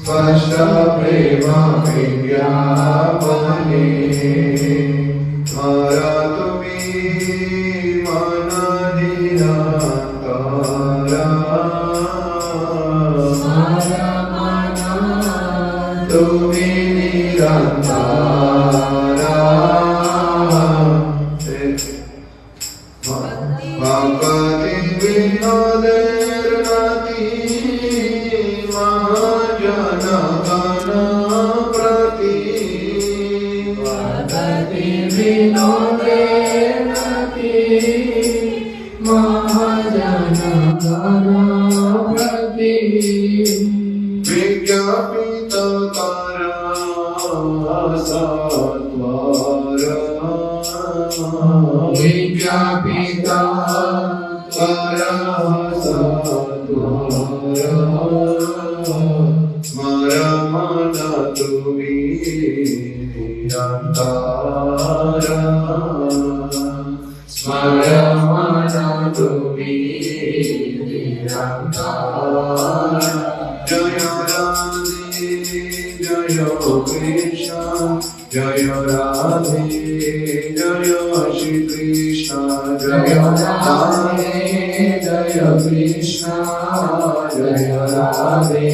स्पष्ट प्रेम विज्ञापने स्मरा तुम्ही मन निरंतरा तुम्ही निरंतरा भक्ति विनोदेर नति महाजन गण प्रति भक्ति विनोदेर नति महाजन गण प्रति विज्ञापित विज्ञापिता स्मरमना तुम्ही निरंतरा स्मरमना तुम्ही निरंतरा जय राधे जय कृष्ण जय राधे जय श्री कृष्ण जय राधे जय कृष्ण जय राधे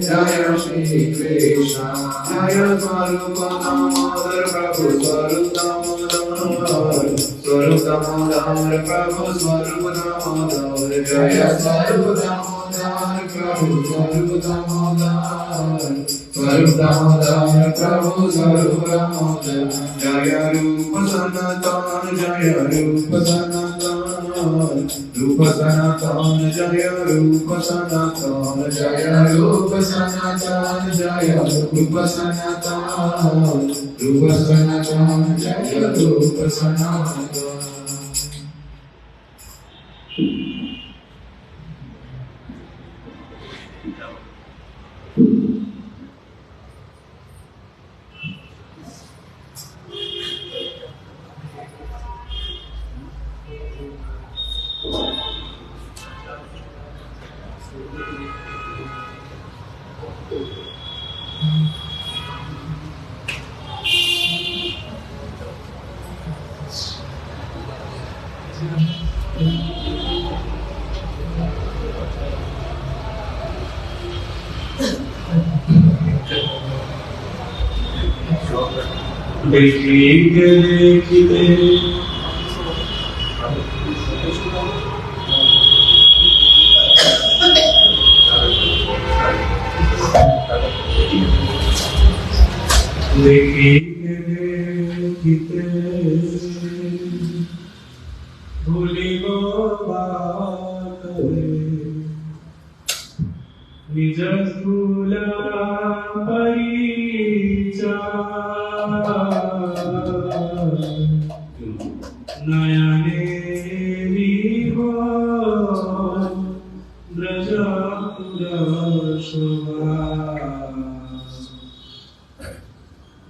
जय श्री कृष्ण जय स्वरूप दामोदर प्रभु स्वरूप दामोदर प्रभु स्वरूप दामोदर जय स्वरूप दामोदर प्रभु स्वरूप दामोदर स्वरूप दामोदर प्रभु स्वरूप दामोदर जय रूप सनातन जय रूप सनातन रूप सनातन जय रूप सनातन जय रूप सनातन जय रूप सनातन रूप सनातन जय रूप सनातन निज स्थूल नयने विभो ब्रजशोभा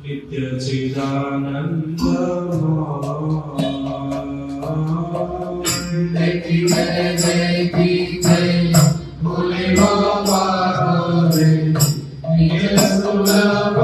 नित्य चिदानंद भोले बाबा रे निज सुलभ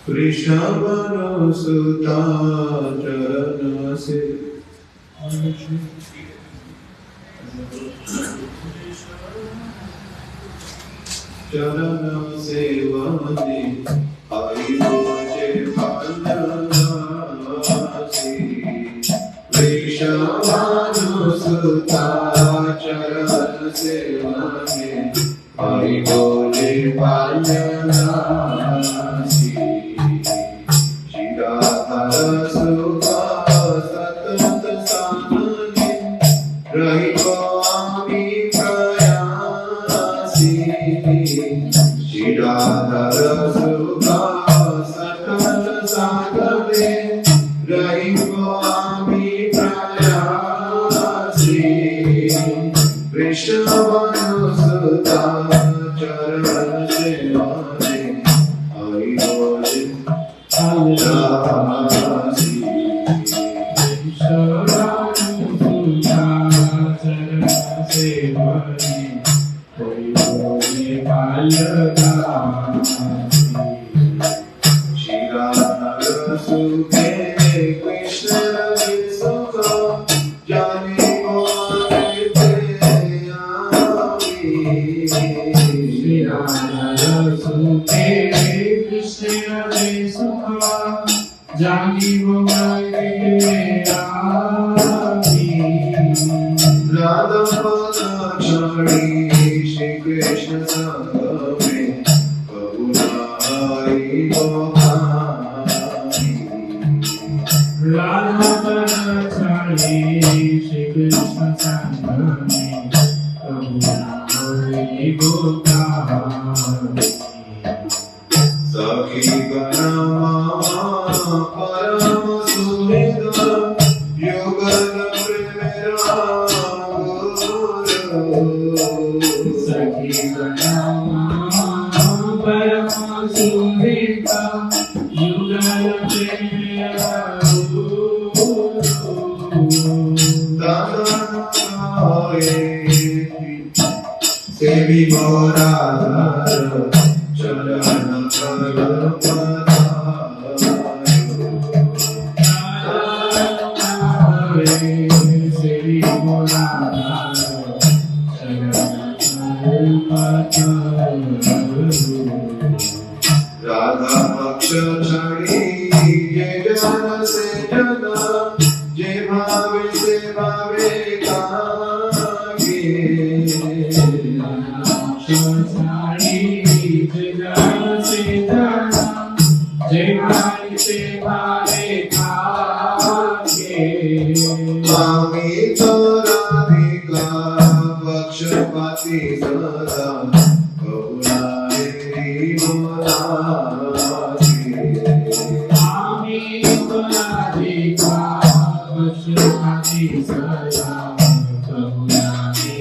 वृषभनुसुता चरण से चरण सेवने आई मुझे पालनासी वृषभानुसुता चरण सेवने आई मुझे पालनासी शिराधर सुखा सतत सामने रही स्वामी प्रयासी शिराधर सुखा सतत साधने रही स्वामी प्रयासी वृषभानुसुता चरण सेवने आई बोले पालनासी वृषभानुसुता चरण सेवने आई बोले पालनासी श्रीराधर सुखे कृष्ण सुख जाने श्रीराधर सुखे कृष्ण सुख जानी राधा पद क्षणी श्री कृष्ण संग में करुणाई राधा पद क्षणी श्री कृष्ण संग में करुणाई गोदानी सखी गणमा परम सुहृद युगल प्रेमरा सखी गणमा परम सुहृद युगल प्रेमरा सेवी मोराधर चरण कल सेवी मोराधर राधा पक्ष छड़ी ये जन से जन जे भावे से भावे कागे छड़ी जे जन से जन जे भावे से भावे कागे स्वामी तो राधिका पक्षपाती सदा करुणाए मोरासी स्वामी तो राधिका पक्षपाती सदा करुणाए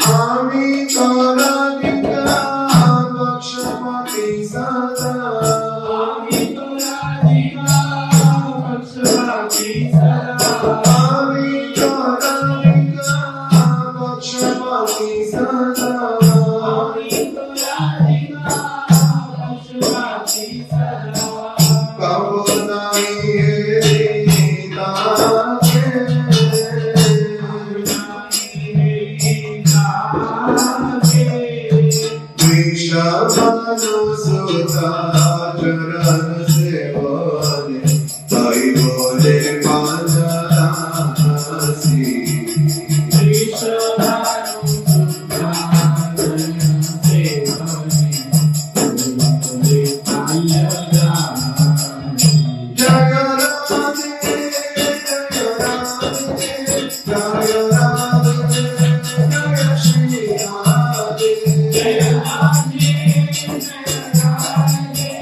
स्वामी तो राधिका पक्षपाती सदा स्वामी तो राधिका पक्षपाती सदा स्वामी तो राधिका पक्षपाती सदा स्वामी तो राधिका पक्षपाती सदा करुणाई वृषभानुसुता चरण सेवने आई बोले पालनासी वृषभानुसुता चरण सेवने आई बोले पालनासी जय राधे जय राधे जय राधे जय श्री राधे जय राधे जय राधे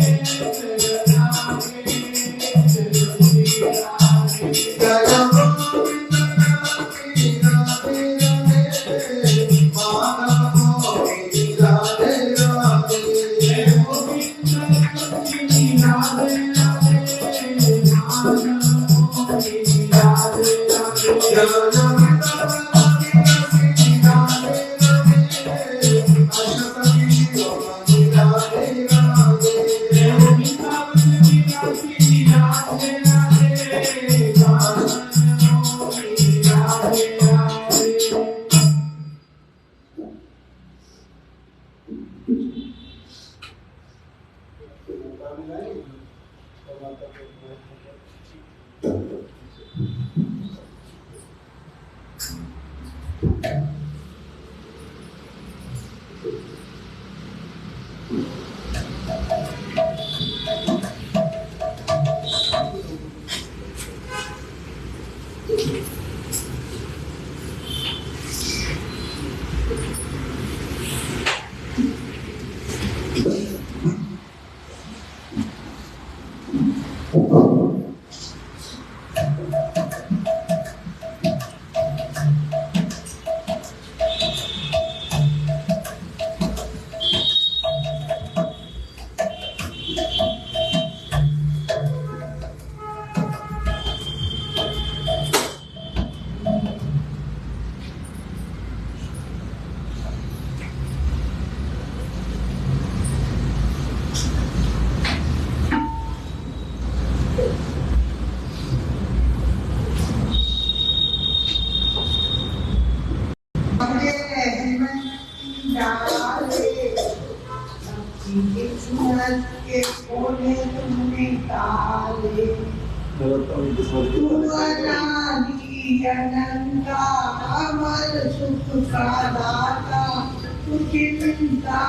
अमर सुख का दाता चिंता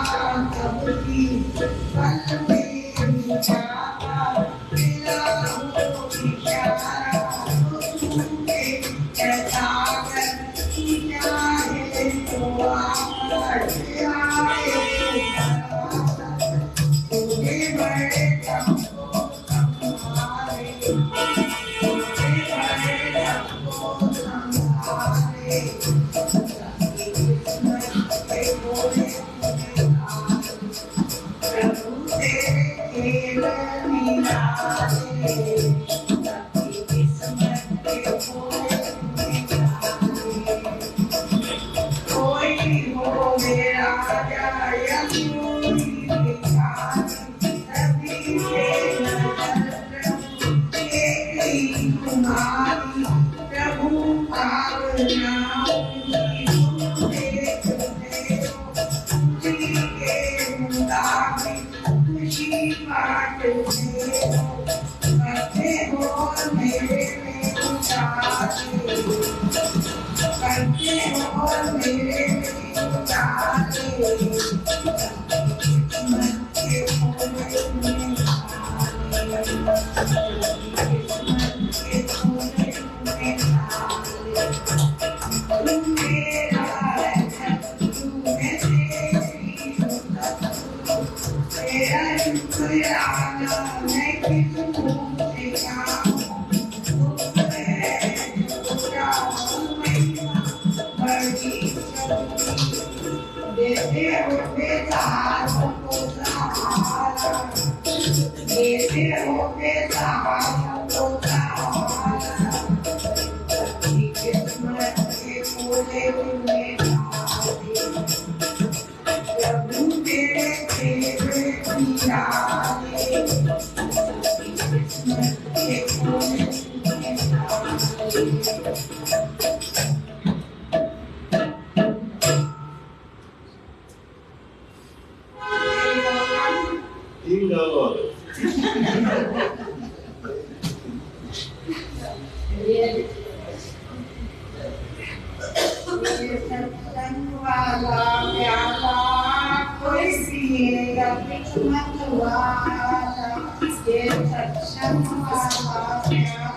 सबकी कल में जाता तेरा हो इशारा सुनके ऐसा कर चाहे तो आए तुझे बड़े हमको संभाले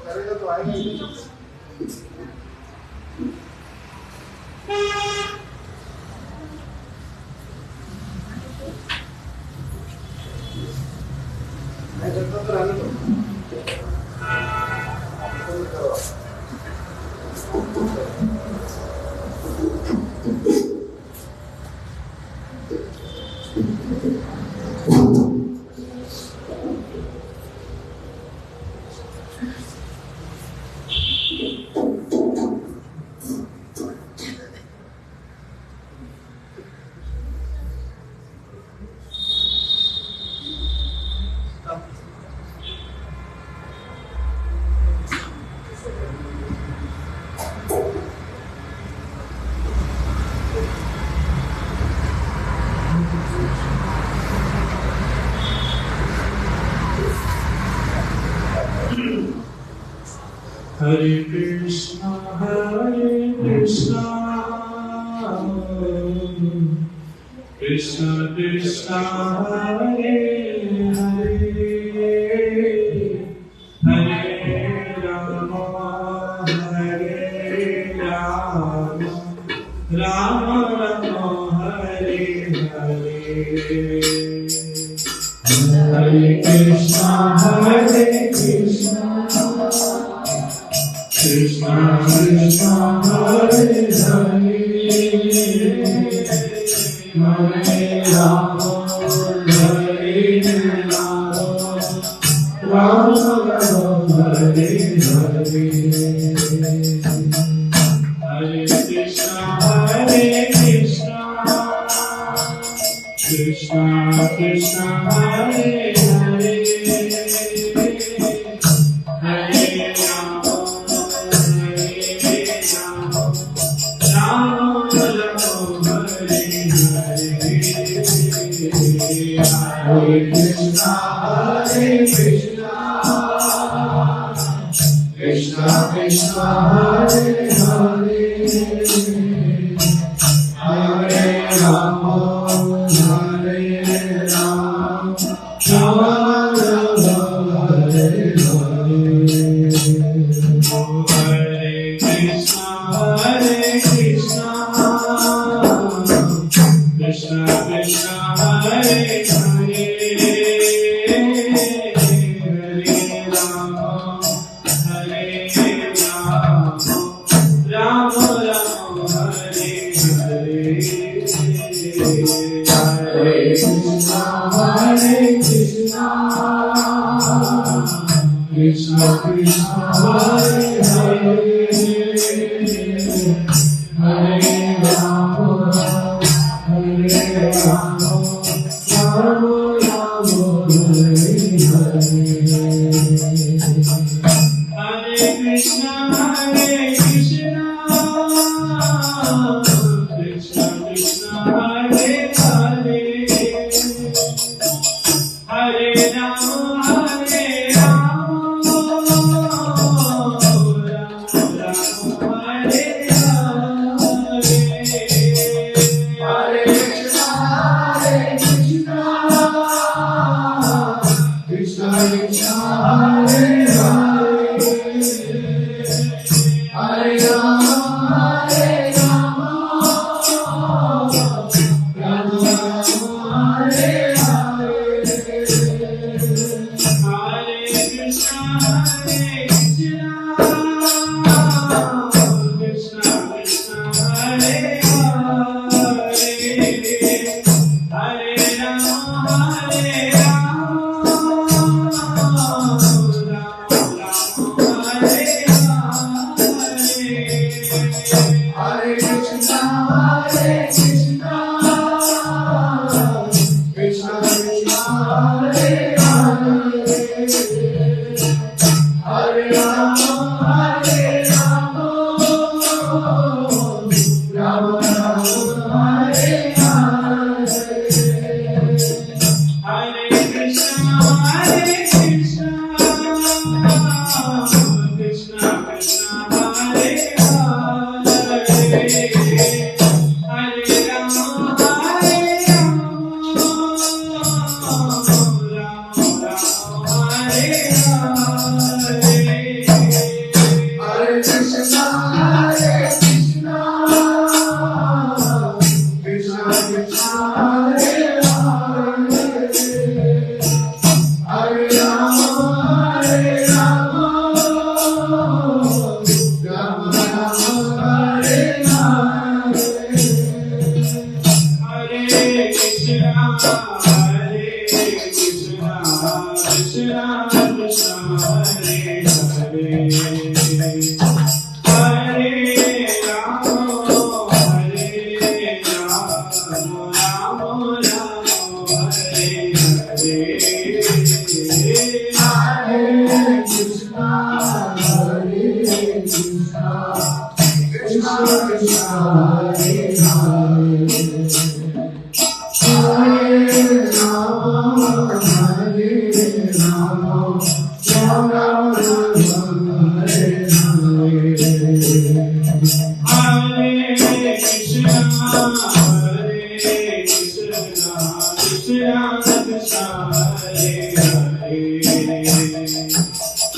करेगा तो आएगा ही नहीं। मैं करता तो रहने दो। Hare Krishna, Krishna Krishna, Hare Hare, Hare Rama, Hare Rama, Rama Rama, Hare Hare. Hare Krishna, Krishna Krishna, Hare Hare, Hare Rama, Hare Rama, Rama Rama, Hare Hare. Hare Krishna, Krishna Krishna, Hare Hare, Hare Rama, Hare Krishna, Krishna Krishna, Hare Hare, Hare Rama, Hare Rama, Rama Rama, Hare Hare. Hare Krishna, Krishna Krishna, Hare Krishna Krishna, Hare Hare, Hare Rama, Hare Rama, Rama Rama, Hare Hare. Hare Krishna, Krishna Krishna, Hare Hare, Hare Rama, Hare Hare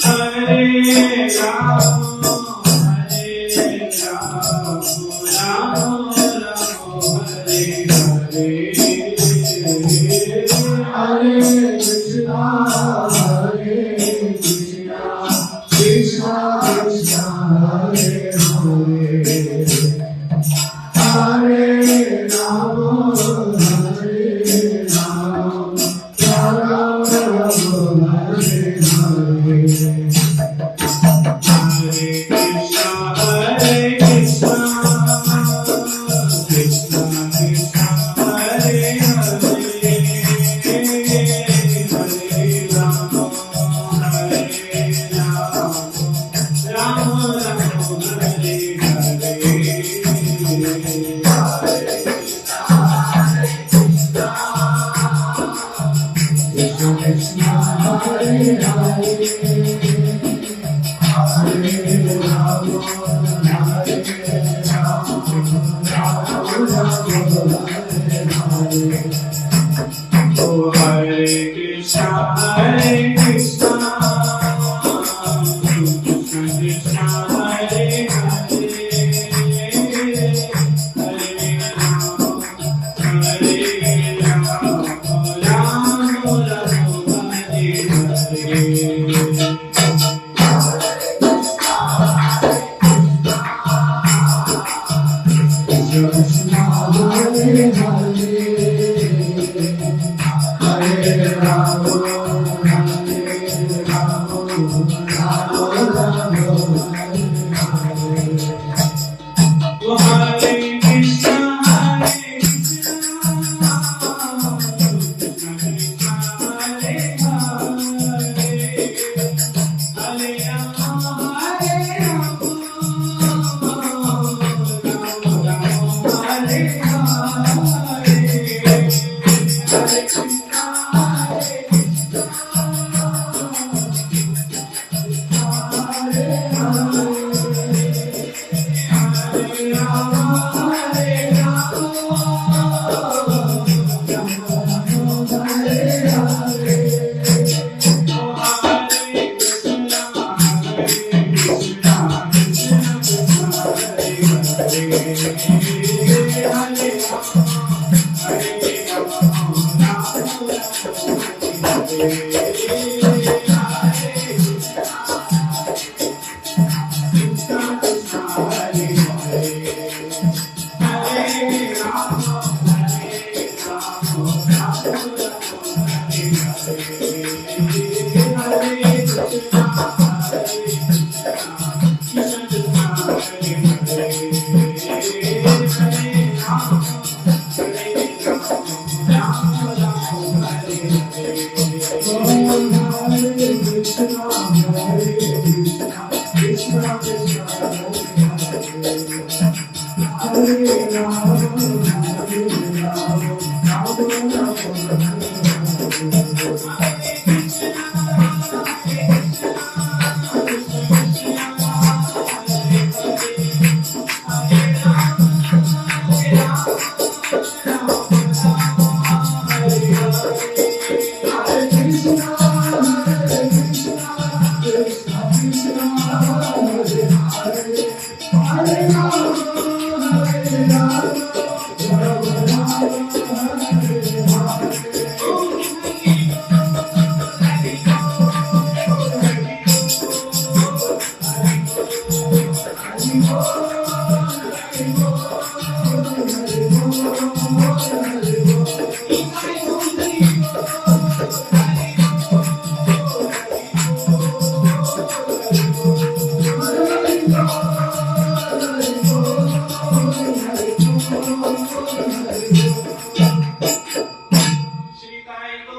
Hare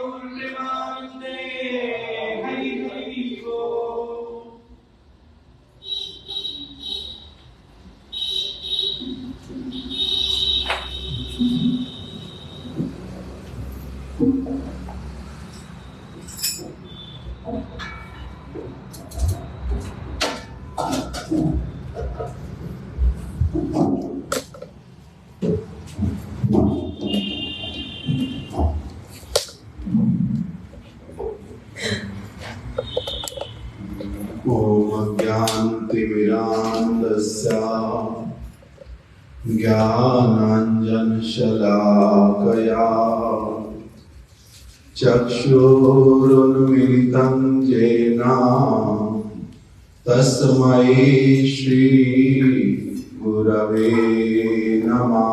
पूर्णिमांते Hari Hari बोल। ज्ञानतिमिरान्धस्य ज्ञानाञ्जनशलाकया चक्षुरुन्मिलितं येन तस्मै श्रीगुरवे नमः।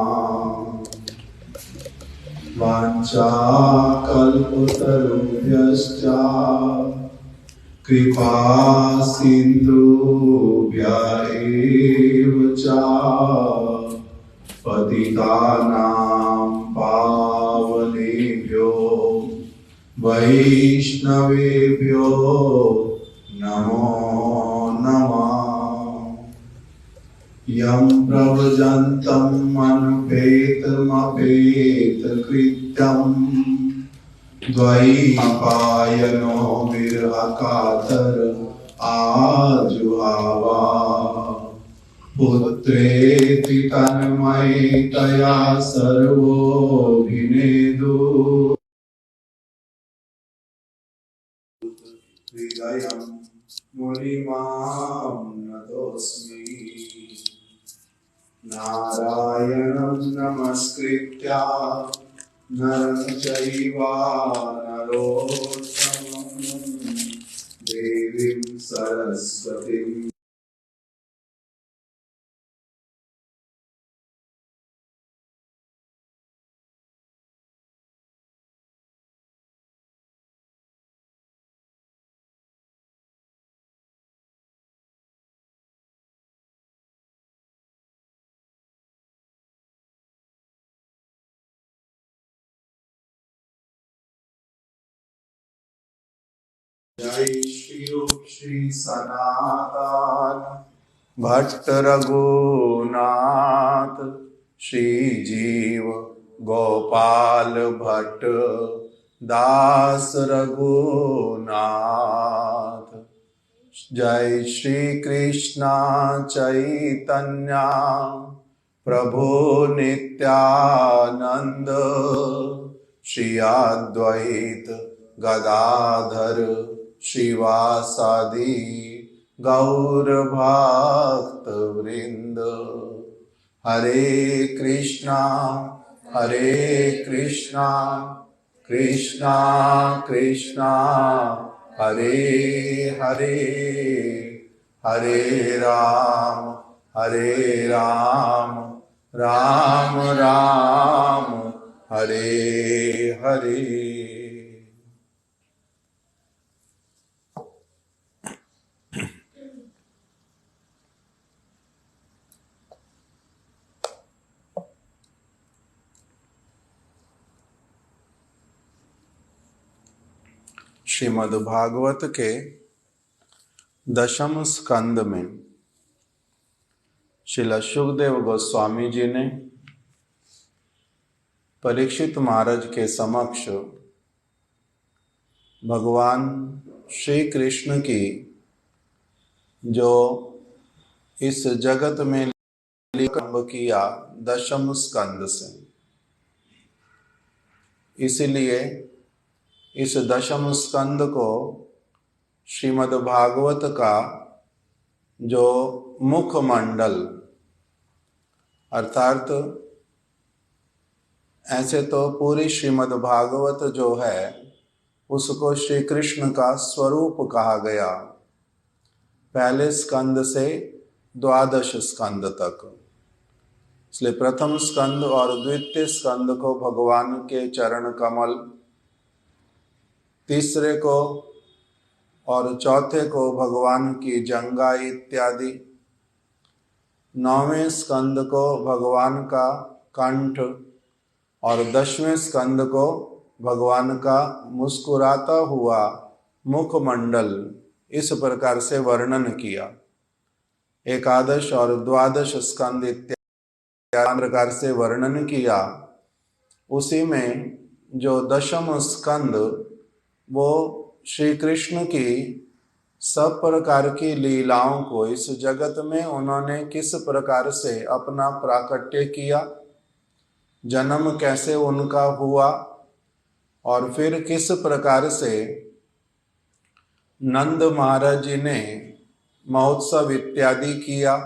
वाञ्छाकल्पतरुभ्यश्च कृपा सिन्धुभ्य एव च पतितानां पावनेभ्यो वैष्णवेभ्यो नमो नमः। यं प्रव्रजन्तम् अनुपेतमपेतकृत्यम् द्वैपायनो विरहकातर आजुहावा पुत्रेति तन्मयतया सर्वोऽभिनेदु हृदयं मुनिमां नतोऽस्मि। नारायणं नमस्कृत्य नरं चैव नरोत्तमं देवीं सरस्वतीं जय श्री रूप श्री सनातन भट्ट रघुनाथ श्री जीव गोपाल भट्ट दास रघुनाथ। जय श्री कृष्ण चैतन्य प्रभु नित्यानंद श्री अद्वैत गदाधर शिवासादि गौर भक्त वृंद। हरे कृष्णा कृष्णा कृष्णा हरे हरे, हरे राम राम राम हरे हरे। श्रीमद् भागवत के 10वें स्कंद में श्रील शुकदेव गोस्वामी जी ने परीक्षित महाराज के समक्ष भगवान श्री कृष्ण की जो इस जगत में लीला किया 10वें स्कंद से, इसलिए इस 10वें स्कंद को श्रीमद् भागवत का जो मुखमंडल, अर्थात ऐसे तो पूरी श्रीमद् भागवत जो है उसको श्री कृष्ण का स्वरूप कहा गया, पहले स्कंद से 12 स्कंद तक। इसलिए प्रथम स्कंद और द्वितीय स्कंद को भगवान के चरण कमल, तीसरे को और चौथे को भगवान की जंगा इत्यादि, 9वें स्कंद को भगवान का कंठ और 10वें स्कंद को भगवान का मुस्कुराता हुआ मुखमंडल इस प्रकार से वर्णन किया। एकादश और द्वादश स्कंद इत्यादि प्रकार से वर्णन किया। उसी में जो दशम स्कंद वो श्री कृष्ण की सब प्रकार की लीलाओं को इस जगत में उन्होंने किस प्रकार से अपना प्राकट्य किया, जन्म कैसे उनका हुआ और फिर किस प्रकार से नंद महाराज जी ने महोत्सव इत्यादि किया।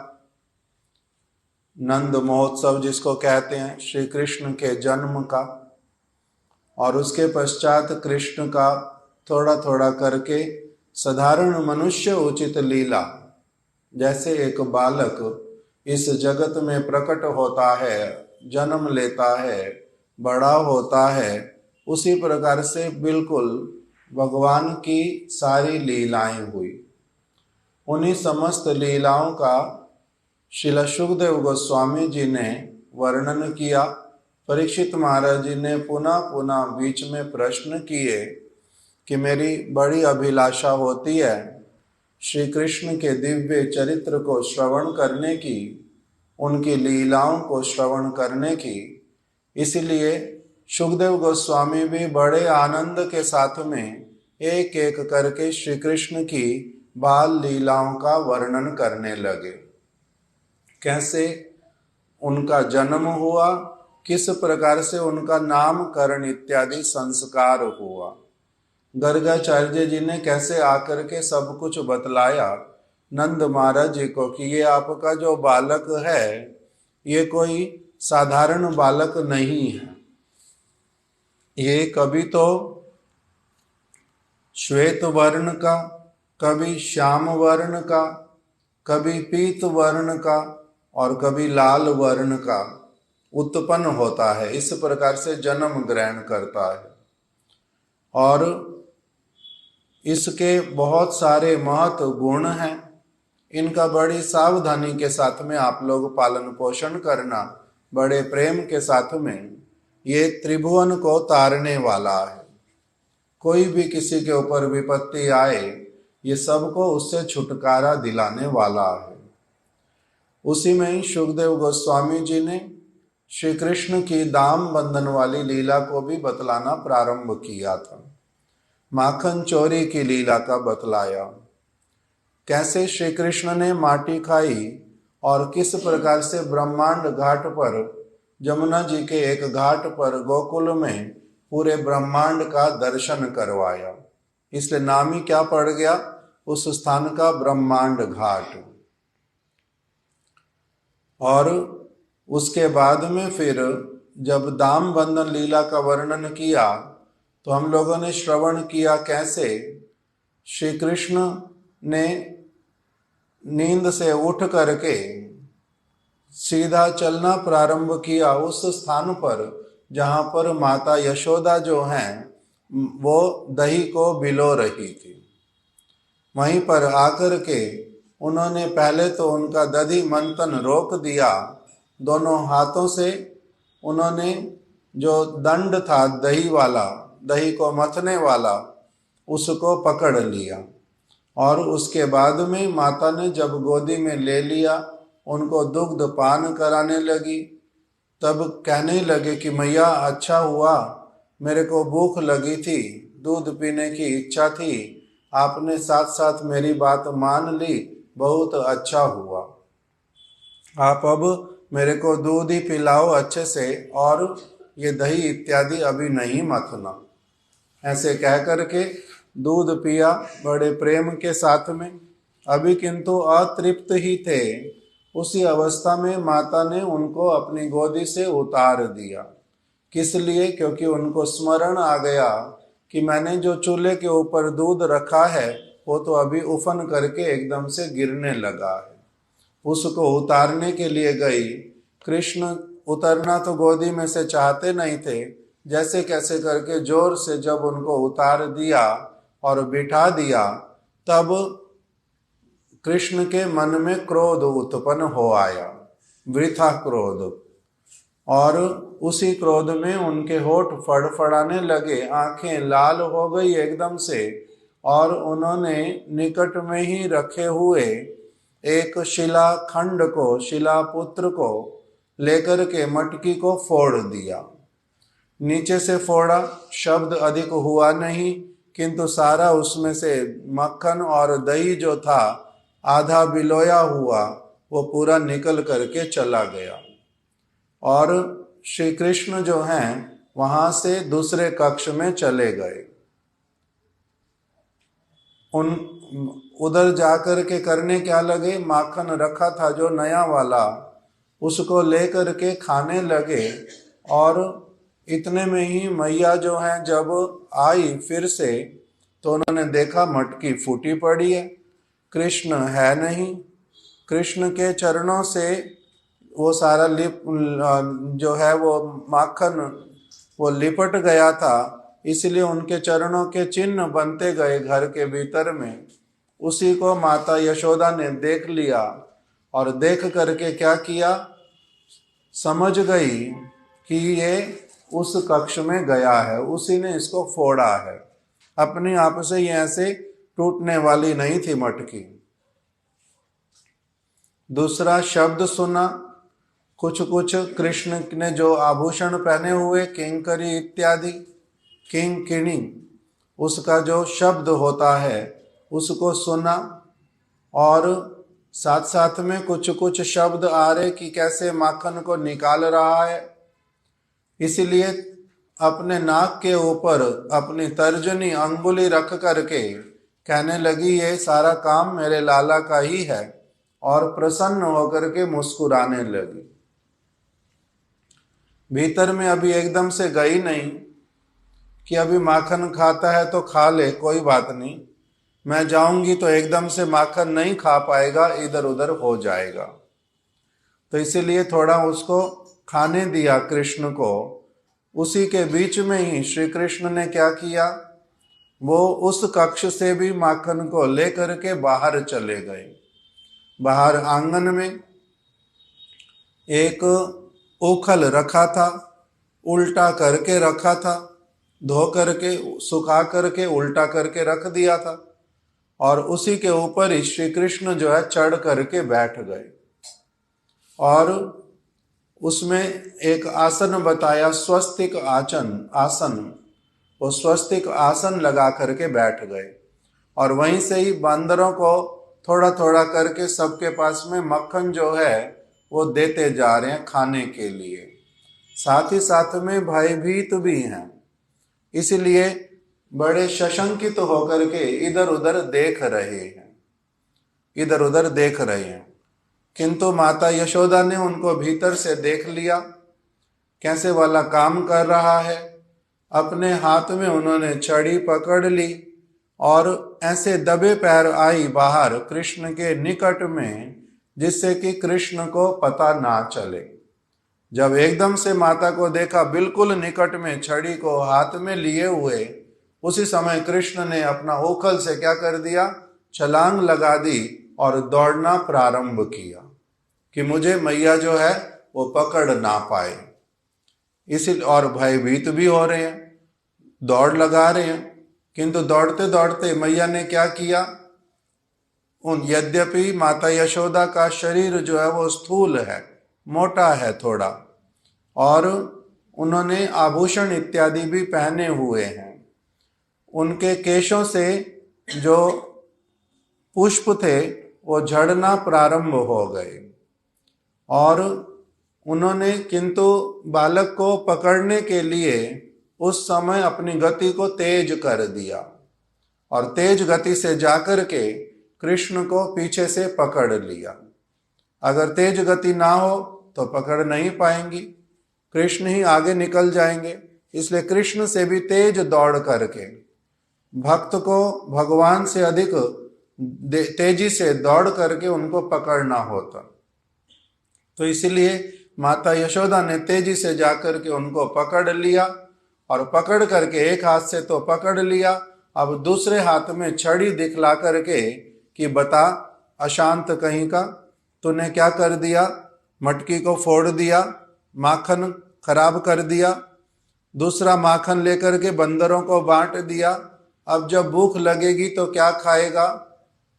नंद महोत्सव जिसको कहते हैं श्री कृष्ण के जन्म का, और उसके पश्चात कृष्ण का थोड़ा थोड़ा करके साधारण मनुष्य उचित लीला, जैसे एक बालक इस जगत में प्रकट होता है, जन्म लेता है, बड़ा होता है, उसी प्रकार से बिल्कुल भगवान की सारी लीलाएं हुई। उन्हीं समस्त लीलाओं का श्रील सुखदेव गोस्वामी जी ने वर्णन किया। परीक्षित महाराज जी ने पुनः पुनः बीच में प्रश्न किए कि मेरी बड़ी अभिलाषा होती है श्री कृष्ण के दिव्य चरित्र को श्रवण करने की, उनकी लीलाओं को श्रवण करने की। इसलिए सुखदेव गोस्वामी भी बड़े आनंद के साथ में एक एक करके श्री कृष्ण की बाल लीलाओं का वर्णन करने लगे। कैसे उनका जन्म हुआ, किस प्रकार से उनका नामकरण इत्यादि संस्कार हुआ। गर्गाचार्य जी ने कैसे आकर के सब कुछ बतलाया नंद महाराज जी को कि ये आपका जो बालक है ये कोई साधारण बालक नहीं है, ये कभी तो श्वेत वर्ण का, कभी श्याम वर्ण का, कभी पीत वर्ण का और कभी लाल वर्ण का उत्पन्न होता है। इस प्रकार से जन्म ग्रहण करता है और इसके बहुत सारे महत्व गुण हैं। इनका बड़ी सावधानी के साथ में आप लोग पालन पोषण करना, बड़े प्रेम के साथ में। ये त्रिभुवन को तारने वाला है। कोई भी किसी के ऊपर विपत्ति आए, ये सबको उससे छुटकारा दिलाने वाला है। उसी में ही सुखदेव गोस्वामी जी ने श्री कृष्ण की दाम बंधन वाली लीला को भी बतलाना प्रारंभ किया था। माखन चोरी की लीला का बतलाया, कैसे श्री कृष्ण ने माटी खाई और किस प्रकार से ब्रह्मांड घाट पर, जमुना जी के एक घाट पर गोकुल में पूरे ब्रह्मांड का दर्शन करवाया। इसलिए नाम ही क्या पड़ गया उस स्थान का, ब्रह्मांड घाट। और उसके बाद में फिर जब दाम बंधन लीला का वर्णन किया तो हम लोगों ने श्रवण किया कैसे श्री कृष्ण ने नींद से उठ करके सीधा चलना प्रारंभ किया उस स्थान पर जहां पर माता यशोदा जो हैं वो दही को बिलो रही थी। वहीं पर आकर के उन्होंने पहले तो उनका दधि मंथन रोक दिया, दोनों हाथों से उन्होंने जो दंड था दही वाला, दही को मथने वाला, उसको पकड़ लिया। और उसके बाद में माता ने जब गोदी में ले लिया, उनको दुग्ध पान कराने लगी। तब कहने लगे कि मैया अच्छा हुआ, मेरे को भूख लगी थी, दूध पीने की इच्छा थी, आपने साथ साथ मेरी बात मान ली, बहुत अच्छा हुआ। आप अब मेरे को दूध ही पिलाओ अच्छे से और ये दही इत्यादि अभी नहीं मथना। ऐसे कह करके दूध पिया बड़े प्रेम के साथ में। अभी किंतु अतृप्त ही थे। उसी अवस्था में माता ने उनको अपनी गोदी से उतार दिया। किस लिए? क्योंकि उनको स्मरण आ गया कि मैंने जो चूल्हे के ऊपर दूध रखा है वो तो अभी उफन करके एकदम से गिरने लगा है। उसको उतारने के लिए गई। कृष्ण उतरना तो गोदी में से चाहते नहीं थे, जैसे कैसे करके जोर से जब उनको उतार दिया और बिठा दिया, तब कृष्ण के मन में क्रोध उत्पन्न हो आया, वृथा क्रोध। और उसी क्रोध में उनके होठ फड़फड़ाने लगे, आंखें लाल हो गई एकदम से, और उन्होंने निकट में ही रखे हुए एक शिला खंड को, शिला पुत्र को लेकर के मटकी को फोड़ दिया। नीचे से फोड़ा, शब्द अधिक हुआ नहीं, किंतु सारा उसमें से मक्खन और दही जो था आधा बिलोया हुआ वो पूरा निकल करके चला गया। और श्री कृष्ण जो हैं वहां से दूसरे कक्ष में चले गए। उधर जाकर के करने क्या लगे, माखन रखा था जो नया वाला उसको लेकर के खाने लगे। और इतने में ही मैया जो है जब आई फिर से, तो उन्होंने देखा मटकी फूटी पड़ी है, कृष्ण है नहीं। कृष्ण के चरणों से वो सारा जो है वो माखन वो लिपट गया था, इसलिए उनके चरणों के चिन्ह बनते गए घर के भीतर में। उसी को माता यशोदा ने देख लिया और देख करके क्या किया, समझ गई कि ये उस कक्ष में गया है, उसी ने इसको फोड़ा है। अपने आप से ये ऐसे टूटने वाली नहीं थी मटकी। दूसरा शब्द सुना, कुछ कुछ कृष्ण ने जो आभूषण पहने हुए किंकरी इत्यादि, किंकिणी, उसका जो शब्द होता है उसको सुना। और साथ साथ में कुछ कुछ शब्द आ रहे कि कैसे माखन को निकाल रहा है। इसीलिए अपने नाक के ऊपर अपनी तर्जनी अंगुली रख करके कहने लगी ये सारा काम मेरे लाला का ही है, और प्रसन्न होकर के मुस्कुराने लगी। भीतर में अभी एकदम से गई नहीं कि अभी माखन खाता है तो खा ले, कोई बात नहीं, मैं जाऊंगी तो एकदम से माखन नहीं खा पाएगा, इधर उधर हो जाएगा। तो इसीलिए थोड़ा उसको खाने दिया कृष्ण को। उसी के बीच में ही श्री कृष्ण ने क्या किया, वो उस कक्ष से भी माखन को लेकर के बाहर चले गए। बाहर आंगन में एक उखल रखा था, उल्टा करके रखा था, धो करके सुखा करके उल्टा करके रख दिया था, और उसी के ऊपर ही श्री कृष्ण जो है चढ़ करके बैठ गए। और उसमें एक आसन बताया, स्वस्तिक आसन, वो स्वस्तिक आसन लगा करके बैठ गए। और वहीं से ही बंदरों को थोड़ा थोड़ा करके सबके पास में मक्खन जो है वो देते जा रहे हैं खाने के लिए। साथ ही साथ में भयभीत भी हैं, इसलिए बड़े सशंकित होकर के इधर उधर देख रहे हैं। किंतु माता यशोदा ने उनको भीतर से देख लिया, कैसे वाला काम कर रहा है। अपने हाथ में उन्होंने छड़ी पकड़ ली और ऐसे दबे पैर आई बाहर कृष्ण के निकट में, जिससे कि कृष्ण को पता ना चले। जब एकदम से माता को देखा बिल्कुल निकट में छड़ी को हाथ में लिए हुए, उसी समय कृष्ण ने अपना उखल से क्या कर दिया, छलांग लगा दी और दौड़ना प्रारंभ किया कि मुझे मैया जो है वो पकड़ ना पाए। इसी और भयभीत भी हो रहे हैं, दौड़ लगा रहे हैं। किंतु दौड़ते दौड़ते मैया ने क्या किया, यद्यपि माता यशोदा का शरीर जो है वो स्थूल है, मोटा है थोड़ा, और उन्होंने आभूषण इत्यादि भी पहने हुए हैं। उनके केशों से जो पुष्प थे वो झड़ना प्रारंभ हो गए, और उन्होंने किंतु बालक को पकड़ने के लिए उस समय अपनी गति को तेज कर दिया, और तेज गति से जाकर के कृष्ण को पीछे से पकड़ लिया। अगर तेज गति ना हो तो पकड़ नहीं पाएंगी, कृष्ण ही आगे निकल जाएंगे। इसलिए कृष्ण से भी तेज दौड़ करके भक्त को भगवान से अधिक तेजी से दौड़ करके उनको पकड़ना होता। तो इसलिए माता यशोदा ने तेजी से जाकर के उनको पकड़ लिया, और पकड़ करके एक हाथ से तो पकड़ लिया, अब दूसरे हाथ में छड़ी दिखला करके कि बता अशांत कहीं का, तूने क्या कर दिया, मटकी को फोड़ दिया, माखन खराब कर दिया, दूसरा माखन लेकर के बंदरों को बांट दिया। अब जब भूख लगेगी तो क्या खाएगा?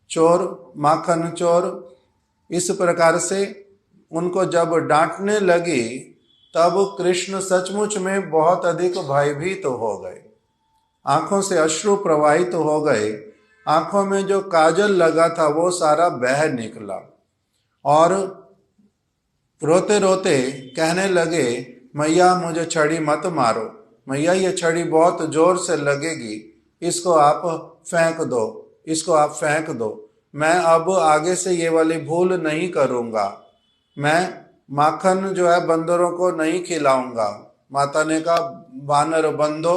चोर, माखन चोर। इस प्रकार से उनको जब डांटने लगी तब कृष्ण सचमुच में बहुत अधिक भयभीत तो हो गए, आंखों से अश्रु प्रवाहित तो हो गए, आंखों में जो काजल लगा था वो सारा बह निकला और रोते रोते कहने लगे, मैया मुझे छड़ी मत मारो, मैया ये छड़ी बहुत जोर से लगेगी, इसको आप फेंक दो, इसको आप फेंक दो, मैं अब आगे से ये वाली भूल नहीं करूंगा, मैं माखन जो है बंदरों को नहीं खिलाऊंगा। माता ने कहा, वानर बंदो,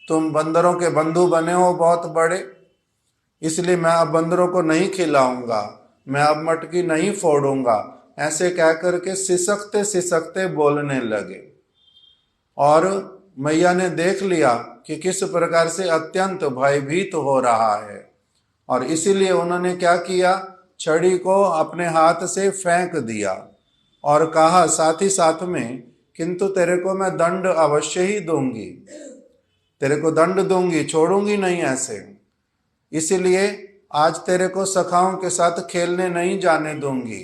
तुम बंदरों के बंधु बने हो बहुत बड़े, इसलिए मैं अब बंदरों को नहीं खिलाऊंगा, मैं अब मटकी नहीं फोड़ूंगा। ऐसे कह करके सिसकते सिसकते बोलने लगे। और मैया ने देख लिया कि किस प्रकार से अत्यंत भयभीत हो रहा है, और इसीलिए उन्होंने क्या किया, छड़ी को अपने हाथ से फेंक दिया और कहा साथ ही साथ में, किंतु तेरे को मैं दंड अवश्य ही दूंगी, तेरे को दंड दूंगी, छोड़ूंगी नहीं ऐसे, इसीलिए आज तेरे को सखाओं के साथ खेलने नहीं जाने दूंगी,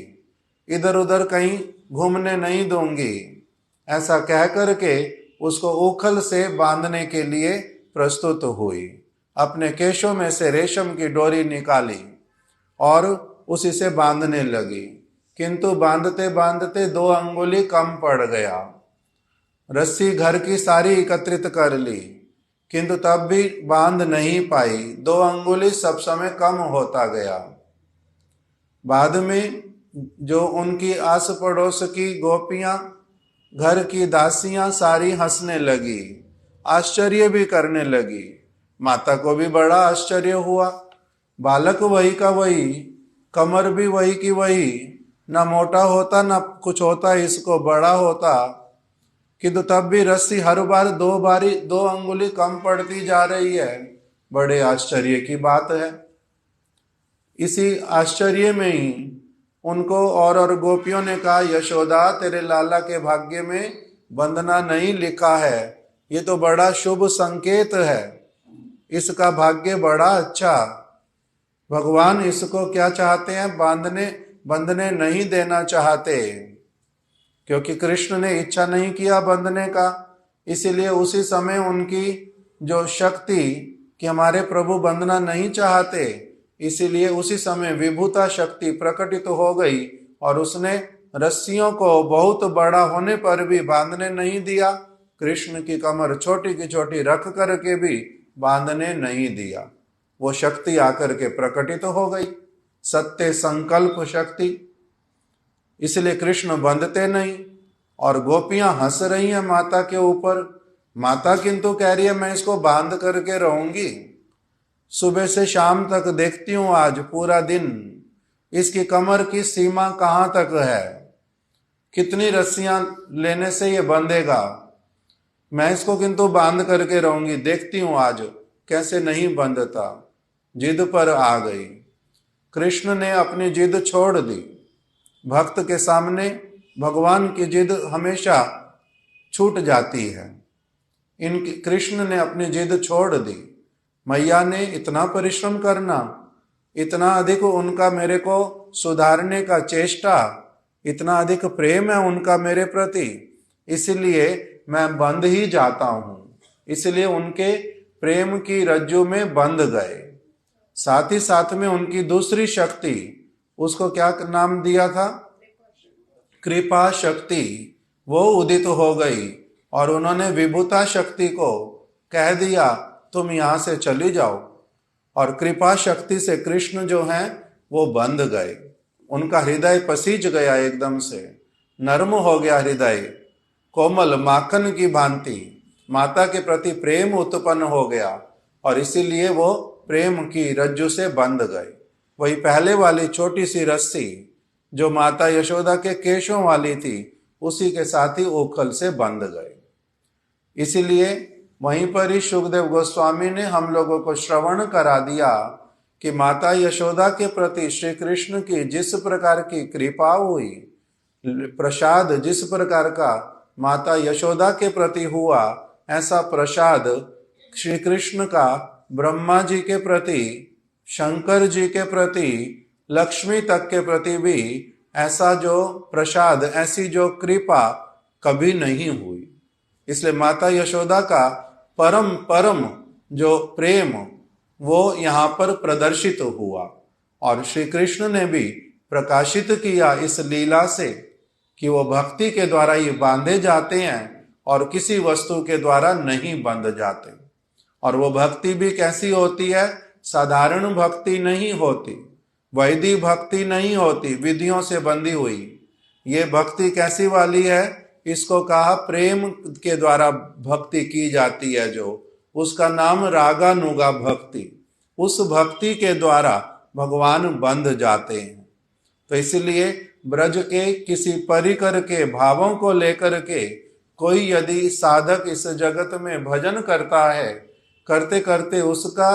इधर उधर कहीं घूमने नहीं दूंगी। ऐसा कह करके उसको उखल से बांधने के लिए प्रस्तुत हुई। अपने केशों में से रेशम की डोरी निकाली और उसी से बांधने लगी, किंतु बांधते बांधते 2 अंगुली कम पड़ गया। रस्सी घर की सारी एकत्रित कर ली, किंतु तब भी बांध नहीं पाई, 2 अंगुली सब समय कम होता गया। बाद में जो उनकी आस पड़ोस की गोपियां, घर की दासियां सारी हंसने लगी, आश्चर्य भी करने लगी। माता को भी बड़ा आश्चर्य हुआ, बालक वही का वही, कमर भी वही की वही, ना मोटा होता ना कुछ होता, इसको बड़ा होता, किंतु तब भी रस्सी हर बार 2 अंगुली कम पड़ती जा रही है। बड़े आश्चर्य की बात है। इसी आश्चर्य में ही उनको और गोपियों ने कहा, यशोदा तेरे लाला के भाग्य में बंधना नहीं लिखा है, ये तो बड़ा शुभ संकेत है, इसका भाग्य बड़ा अच्छा। भगवान इसको क्या चाहते हैं, बंधने नहीं देना चाहते, क्योंकि कृष्ण ने इच्छा नहीं किया बंधने का, इसीलिए उसी समय उनकी जो शक्ति कि हमारे प्रभु बंधना नहीं चाहते, इसीलिए उसी समय विभूता शक्ति प्रकटित हो गई और उसने रस्सियों को बहुत बड़ा होने पर भी बांधने नहीं दिया, कृष्ण की कमर छोटी की छोटी रख करके भी बांधने नहीं दिया। वो शक्ति आकर के प्रकटित हो गई, सत्य संकल्प शक्ति, इसलिए कृष्ण बंधते नहीं। और गोपियां हंस रही हैं माता के ऊपर, माता किंतु कह रही है मैं इसको बांध करके रहूंगी, सुबह से शाम तक देखती हूं, आज पूरा दिन इसकी कमर की सीमा कहां तक है, कितनी रस्सियां लेने से ये बंधेगा, मैं इसको किंतु बांध करके रहूंगी, देखती हूं आज कैसे नहीं बंधता। जिद पर आ गई। कृष्ण ने अपनी जिद छोड़ दी। भक्त के सामने भगवान की जिद हमेशा छूट जाती है। इनकी कृष्ण ने अपनी जिद छोड़ दी। मैया ने इतना परिश्रम करना, इतना अधिक उनका मेरे को सुधारने का चेष्टा, इतना अधिक प्रेम है उनका मेरे प्रति, इसलिए मैं बंध ही जाता हूं, इसलिए उनके प्रेम की रज्जू में बंध गए। साथ ही साथ में उनकी दूसरी शक्ति, उसको क्या नाम दिया था, कृपा शक्ति, वो उदित हो गई और उन्होंने विभूता शक्ति को कह दिया तुम यहां से चली जाओ, और कृपा शक्ति से कृष्ण जो हैं वो बंध गए। उनका हृदय पसीज गया, एकदम से नर्म हो गया हृदय, कोमल माखन की भांति माता के प्रति प्रेम उत्पन्न हो गया और इसीलिए वो प्रेम की रज्जू से बंध गए। वही पहले वाली छोटी सी रस्सी जो माता यशोदा के केशों वाली थी, उसी के साथ ही उखल से बंध गए। इसीलिए वहीं पर ही सुखदेव गोस्वामी ने हम लोगों को श्रवण करा दिया कि माता यशोदा के प्रति श्री कृष्ण की जिस प्रकार की कृपा हुई, प्रसाद जिस प्रकार का माता यशोदा के प्रति हुआ, ऐसा प्रसाद श्री कृष्ण का ब्रह्मा जी के प्रति, शंकर जी के प्रति, लक्ष्मी तक के प्रति भी ऐसा जो प्रसाद, ऐसी जो कृपा कभी नहीं हुई। इसलिए माता यशोदा का परम परम जो प्रेम वो यहाँ पर प्रदर्शित हुआ। और श्री कृष्ण ने भी प्रकाशित किया इस लीला से कि वो भक्ति के द्वारा ये बांधे जाते हैं और किसी वस्तु के द्वारा नहीं बंध जाते। और वो भक्ति भी कैसी होती है? साधारण भक्ति नहीं होती, वैदिक भक्ति नहीं होती, विधियों से बंधी हुई। ये भक्ति कैसी वाली है? इसको कहा प्रेम के द्वारा भक्ति की जाती है, जो उसका नाम रागानुगा भक्ति। उस भक्ति के द्वारा भगवान बंध जाते हैं। तो इसलिए ब्रज के किसी परिकर के भावों को लेकर के कोई यदि साधक इस जगत में भजन करता है, करते करते उसका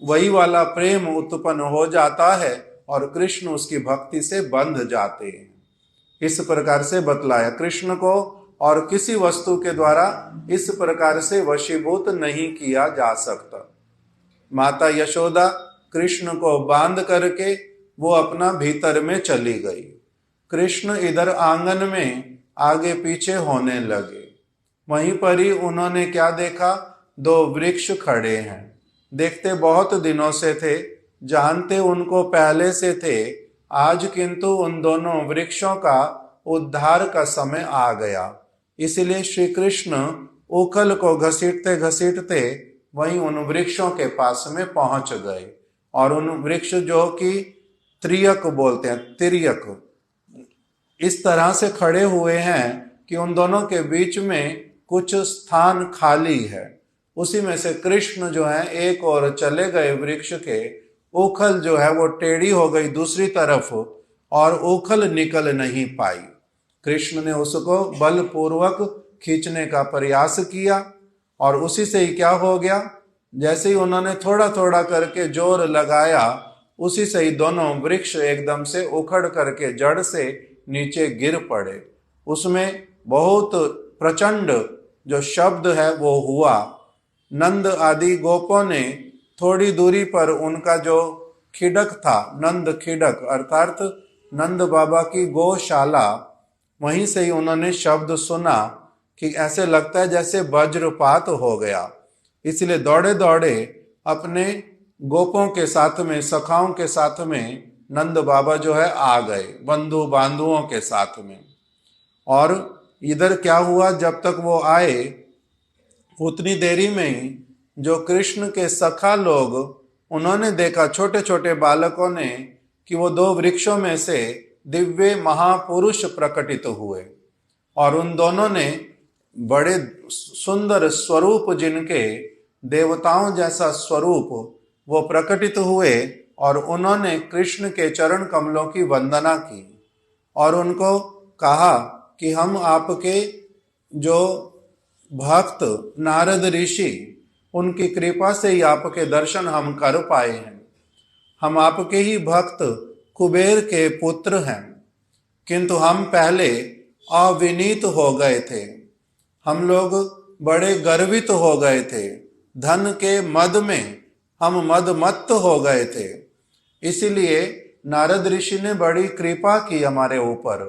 वही वाला प्रेम उत्पन्न हो जाता है और कृष्ण उसकी भक्ति से बंध जाते हैं। इस प्रकार से बतलाया। कृष्ण को और किसी वस्तु के द्वारा इस प्रकार से वशीभूत नहीं किया जा सकता। माता यशोदा कृष्ण को बांध करके वो अपना भीतर में चली गई। कृष्ण इधर आंगन में आगे पीछे होने लगे। वहीं पर ही उन्होंने क्या देखा? 2 वृक्ष खड़े हैं। देखते बहुत दिनों से थे, जानते उनको पहले से थे। आज किंतु उन दोनों वृक्षों का उद्धार का समय आ गया। इसलिए श्री कृष्ण उखल को घसीटते घसीटते वहीं उन वृक्षों के पास में पहुंच गए। और उन वृक्ष जो कि त्रियक बोलते हैं, तिर्यक, इस तरह से खड़े हुए हैं कि उन दोनों के बीच में कुछ स्थान खाली है। उसी में से कृष्ण जो है एक और चले गए वृक्ष के। उखल जो है वो टेढ़ी हो गई दूसरी तरफ और उखल निकल नहीं पाई। कृष्ण ने उसको बलपूर्वक खींचने का प्रयास किया और उसी से ही क्या हो गया? जैसे ही उन्होंने थोड़ा थोड़ा करके जोर लगाया, उसी से ही दोनों वृक्ष एकदम से उखड़ करके जड़ से नीचे गिर पड़े। उसमें बहुत प्रचंड जो शब्द है वो हुआ। नंद आदि गोपों ने थोड़ी दूरी पर उनका जो खिड़क था, नंद खिड़क अर्थात नंद बाबा की गौशाला, वहीं से ही उन्होंने शब्द सुना कि ऐसे लगता है जैसे वज्रपात हो गया। इसलिए दौड़े दौड़े अपने गोपों के साथ में, सखाओं के साथ में नंद बाबा जो है आ गए, बंधु बांधुओं के साथ में। और इधर क्या हुआ? जब तक वो आए उतनी देरी में ही जो कृष्ण के सखा लोग, उन्होंने देखा, छोटे छोटे बालकों ने, कि वो 2 वृक्षों में से दिव्य महापुरुष प्रकटित हुए। और उन दोनों ने बड़े सुंदर स्वरूप, जिनके देवताओं जैसा स्वरूप वो प्रकटित हुए और उन्होंने कृष्ण के चरण कमलों की वंदना की और उनको कहा कि हम आपके जो भक्त नारद ऋषि, उनकी कृपा से ही आपके दर्शन हम कर पाए हैं। हम आपके ही भक्त कुबेर के पुत्र हैं, किंतु हम पहले अविनीत हो गए थे। हम लोग बड़े गर्वित हो गए थे, धन के मद में हम मदमत्त हो गए थे। इसीलिए नारद ऋषि ने बड़ी कृपा की हमारे ऊपर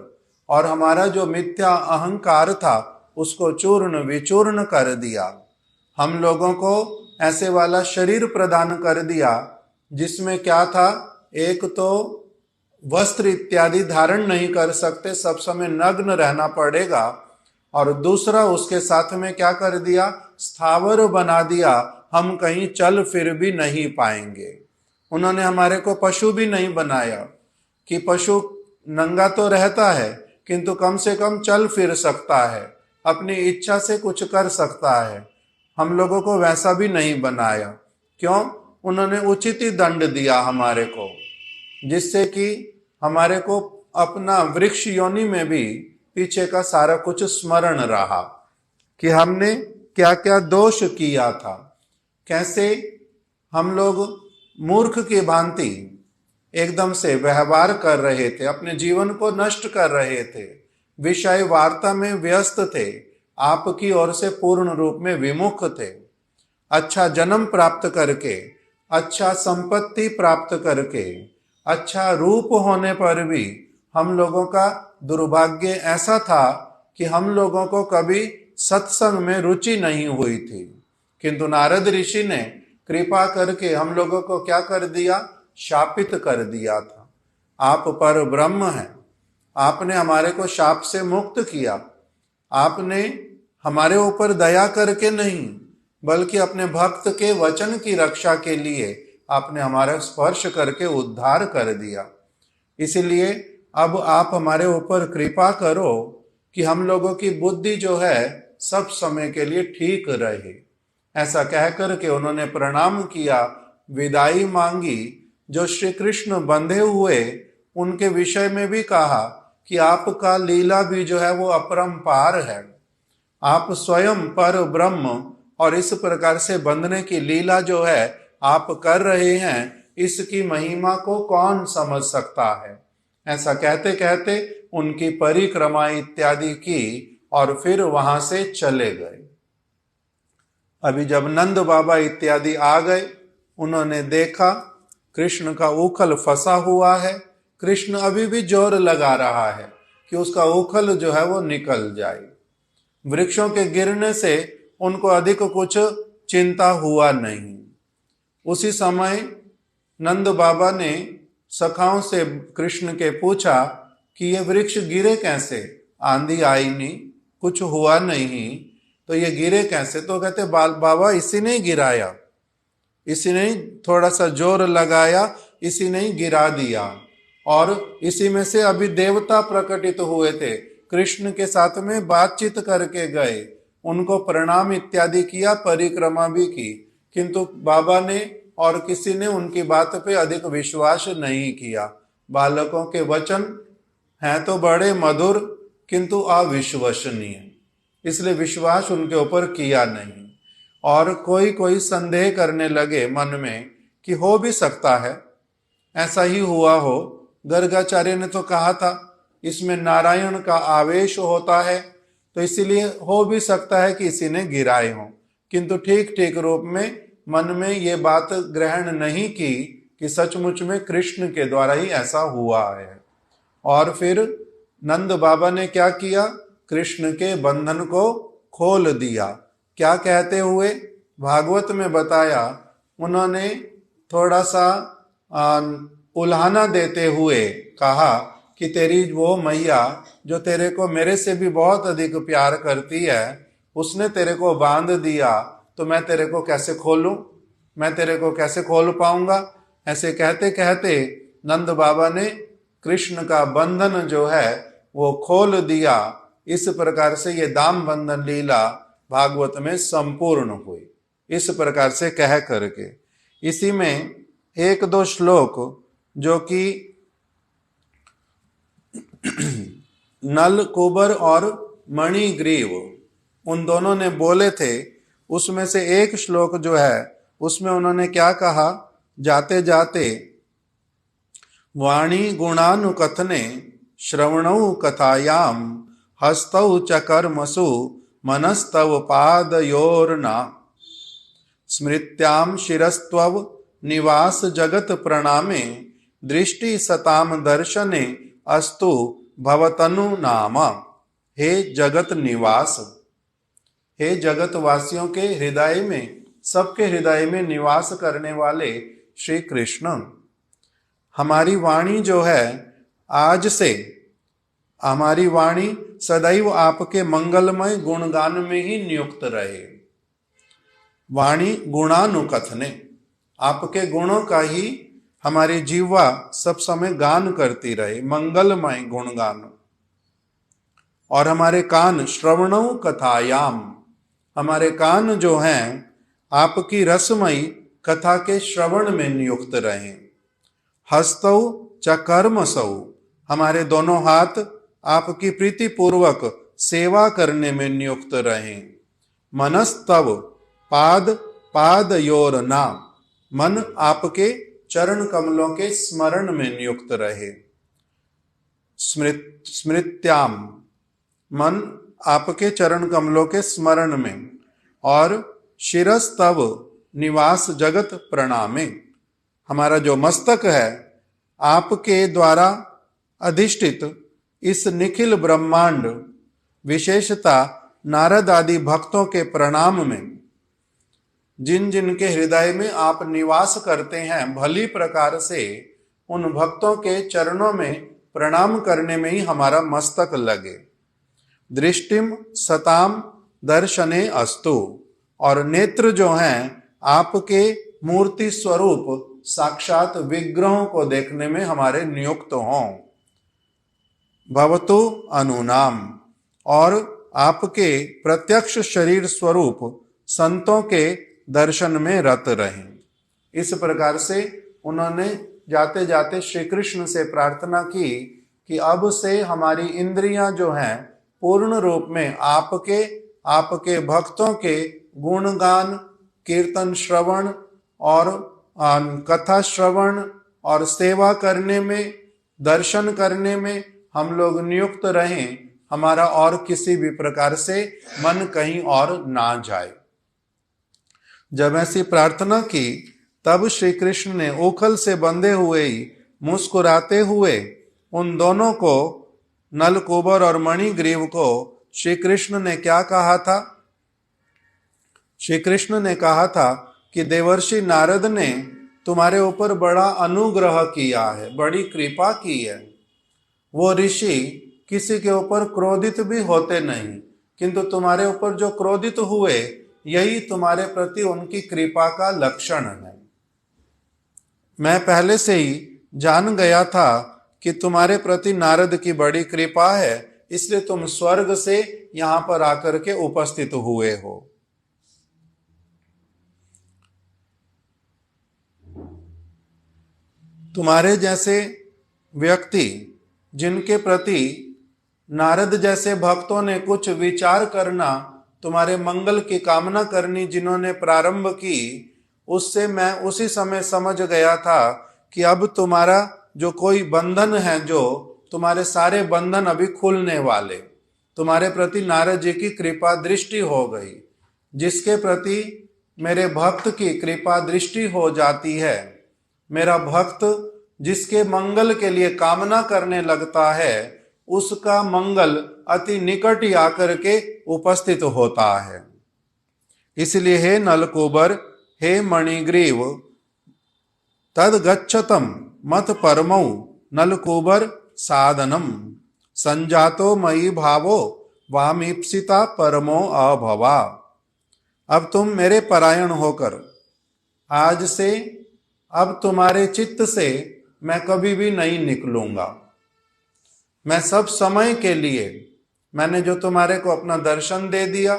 और हमारा जो मिथ्या अहंकार था उसको चूर्ण विचूर्ण कर दिया। हम लोगों को ऐसे वाला शरीर प्रदान कर दिया जिसमें क्या था? एक तो वस्त्र इत्यादि धारण नहीं कर सकते, सब समय नग्न रहना पड़ेगा, और दूसरा उसके साथ में क्या कर दिया? स्थावर बना दिया, हम कहीं चल फिर भी नहीं पाएंगे। उन्होंने हमारे को पशु भी नहीं बनाया कि पशु नंगा तो रहता है किंतु कम से कम चल फिर सकता है, अपनी इच्छा से कुछ कर सकता है। हम लोगों को वैसा भी नहीं बनाया। क्यों? उन्होंने उचित ही दंड दिया हमारे को, जिससे कि हमारे को अपना वृक्ष योनि में भी पीछे का सारा कुछ स्मरण रहा कि हमने क्या क्या दोष किया था, कैसे हम लोग मूर्ख की भांति एकदम से व्यवहार कर रहे थे, अपने जीवन को नष्ट कर रहे थे, विषय वार्ता में व्यस्त थे, आपकी ओर से पूर्ण रूप में विमुख थे। अच्छा जन्म प्राप्त करके, अच्छा संपत्ति प्राप्त करके, अच्छा रूप होने पर भी हम लोगों का दुर्भाग्य ऐसा था कि हम लोगों को कभी सत्संग में रुचि नहीं हुई थी। किंतु नारद ऋषि ने कृपा करके हम लोगों को क्या कर दिया? शापित कर दिया था। आप पर ब्रह्म हैं, आपने हमारे को शाप से मुक्त किया। आपने हमारे ऊपर दया करके नहीं, बल्कि अपने भक्त के वचन की रक्षा के लिए आपने हमारा स्पर्श करके उद्धार कर दिया। इसलिए अब आप हमारे ऊपर कृपा करो कि हम लोगों की बुद्धि जो है सब समय के लिए ठीक रहे। ऐसा कहकर के उन्होंने प्रणाम किया, विदाई मांगी। जो श्री कृष्ण बंधे हुए उनके विषय में भी कहा कि आपका लीला भी जो है वो अपरंपार है। आप स्वयं पर ब्रह्म और इस प्रकार से बंधने की लीला जो है आप कर रहे हैं, इसकी महिमा को कौन समझ सकता है। ऐसा कहते कहते उनकी परिक्रमा इत्यादि की और फिर वहां से चले गए। अभी जब नंद बाबा इत्यादि आ गए, उन्होंने देखा कृष्ण का उखल फंसा हुआ है। कृष्ण अभी भी जोर लगा रहा है कि उसका उखल जो है वो निकल जाए। वृक्षों के गिरने से उनको अधिक कुछ चिंता हुआ नहीं। उसी समय नंद बाबा ने सखाओं से कृष्ण के पूछा कि ये वृक्ष गिरे कैसे? आंधी आई नहीं, कुछ हुआ नहीं, तो ये गिरे कैसे? तो कहते बाबा इसी ने गिराया, इसी ने थोड़ा सा जोर लगाया, इसी ने गिरा दिया। और इसी में से अभी देवता प्रकटित हुए थे, कृष्ण के साथ में बातचीत करके गए, उनको प्रणाम इत्यादि किया, परिक्रमा भी की। किंतु बाबा ने और किसी ने उनकी बात पे अधिक विश्वास नहीं किया। बालकों के वचन हैं तो बड़े मधुर किंतु अविश्वसनीय, इसलिए विश्वास उनके ऊपर किया नहीं। और कोई कोई संदेह करने लगे मन में कि हो भी सकता है ऐसा ही हुआ हो। गर्गाचार्य ने तो कहा था इसमें नारायण का आवेश होता है, तो इसीलिए हो भी सकता है कि इसी ने गिराए हों। किंतु ठीक ठीक रूप में मन में ये बात ग्रहण नहीं की कि सचमुच में कृष्ण के द्वारा ही ऐसा हुआ है। और फिर नंद बाबा ने क्या किया? कृष्ण के बंधन को खोल दिया। क्या कहते हुए? भागवत में बताया, उन्होंने थोड़ा सा उल्हाना देते हुए कहा कि तेरी वो मैया जो तेरे को मेरे से भी बहुत अधिक प्यार करती है, उसने तेरे को बांध दिया, तो मैं तेरे को कैसे खोलूं? मैं तेरे को कैसे खोल पाऊंगा? ऐसे कहते कहते नंद बाबा ने कृष्ण का बंधन जो है वो खोल दिया। इस प्रकार से ये दाम बंधन लीला भागवत में संपूर्ण हुई। इस प्रकार से कह करके इसी में एक दो श्लोक जो कि नल कुबर और मणिग्रीव उन दोनों ने बोले थे, उसमें से एक श्लोक जो है उसमें उन्होंने क्या कहा? जाते जाते वाणी गुणानुकथने श्रवणौ कथायाम हस्तौ च कर्मसु मनस्तव पादयोर्ना स्मृत्याम शिरस्त्वव निवास जगत प्रणामे दृष्टि सताम दर्शने अस्तु भवतनु नाम। हे जगत निवास, हे जगत वासियों के हृदय में, सबके हृदय में निवास करने वाले श्री कृष्ण, हमारी वाणी जो है आज से, हमारी वाणी सदैव आपके मंगलमय गुणगान में ही नियुक्त रहे। वाणी गुणानुकथने, आपके गुणों का ही हमारी जीवा सब समय गान करती रहे, मंगलमय गुणगान। और हमारे कान श्रवणौ कथायाम, हमारे कान जो हैं आपकी रसमयी कथा के श्रवण में नियुक्त रहे। हस्तौ च कर्मसौ, हमारे दोनों हाथ आपकी प्रीति पूर्वक सेवा करने में नियुक्त रहे। मनस्तव पाद पादयोरना, मन आपके चरण कमलों के स्मरण में नियुक्त रहे। स्मृत्याम, मन आपके चरण कमलों के स्मरण में, और शिरस तव निवास जगत प्रणामे, हमारा जो मस्तक है आपके द्वारा अधिष्ठित इस निखिल ब्रह्मांड, विशेषता नारद आदि भक्तों के प्रणाम में, जिन जिन के हृदय में आप निवास करते हैं, भली प्रकार से उन भक्तों के चरणों में प्रणाम करने में ही हमारा मस्तक लगे। दृष्टिम सताम दर्शने अस्तु, और नेत्र जो हैं आपके मूर्ति स्वरूप साक्षात विग्रहों को देखने में हमारे नियुक्त हों। भवतु अनुनाम, और आपके प्रत्यक्ष शरीर स्वरूप संतों के दर्शन में रत रहें। इस प्रकार से उन्होंने जाते जाते श्री कृष्ण से प्रार्थना की कि अब से हमारी इंद्रियां जो हैं पूर्ण रूप में आपके भक्तों के गुणगान, कीर्तन श्रवण और कथा श्रवण और सेवा करने में, दर्शन करने में हम लोग नियुक्त रहें, हमारा और किसी भी प्रकार से मन कहीं और ना जाए। जब ऐसी प्रार्थना की तब श्री कृष्ण ने ओखल से बंधे हुए ही मुस्कुराते हुए उन दोनों को, नलकूबर और मणिग्रीव को, श्री कृष्ण ने क्या कहा था? श्री कृष्ण ने कहा था कि देवर्षि नारद ने तुम्हारे ऊपर बड़ा अनुग्रह किया है, बड़ी कृपा की है। वो ऋषि किसी के ऊपर क्रोधित भी होते नहीं, किंतु तुम्हारे ऊपर जो क्रोधित हुए यही तुम्हारे प्रति उनकी कृपा का लक्षण है। मैं पहले से ही जान गया था कि तुम्हारे प्रति नारद की बड़ी कृपा है, इसलिए तुम स्वर्ग से यहां पर आकर के उपस्थित हुए हो। तुम्हारे जैसे व्यक्ति जिनके प्रति नारद जैसे भक्तों ने कुछ विचार करना, तुम्हारे मंगल की कामना करनी जिन्होंने प्रारंभ की, उससे मैं उसी समय समझ गया था कि अब तुम्हारा जो कोई बंधन है, जो तुम्हारे सारे बंधन अभी खुलने वाले। तुम्हारे प्रति नारद जी की कृपा दृष्टि हो गई। जिसके प्रति मेरे भक्त की कृपा दृष्टि हो जाती है, मेरा भक्त जिसके मंगल के लिए कामना करने लगता है, उसका मंगल अति निकट ही आकर के उपस्थित होता है। इसलिए हे नलकूबर, हे मणिग्रीव, तद गच्छतम मत परमौ नलकूबर साधनम, संजातो मयि भावो वामीप्सिता परमो अभवा। अब तुम मेरे परायण होकर, आज से अब तुम्हारे चित्त से मैं कभी भी नहीं निकलूंगा। मैं सब समय के लिए, मैंने जो तुम्हारे को अपना दर्शन दे दिया,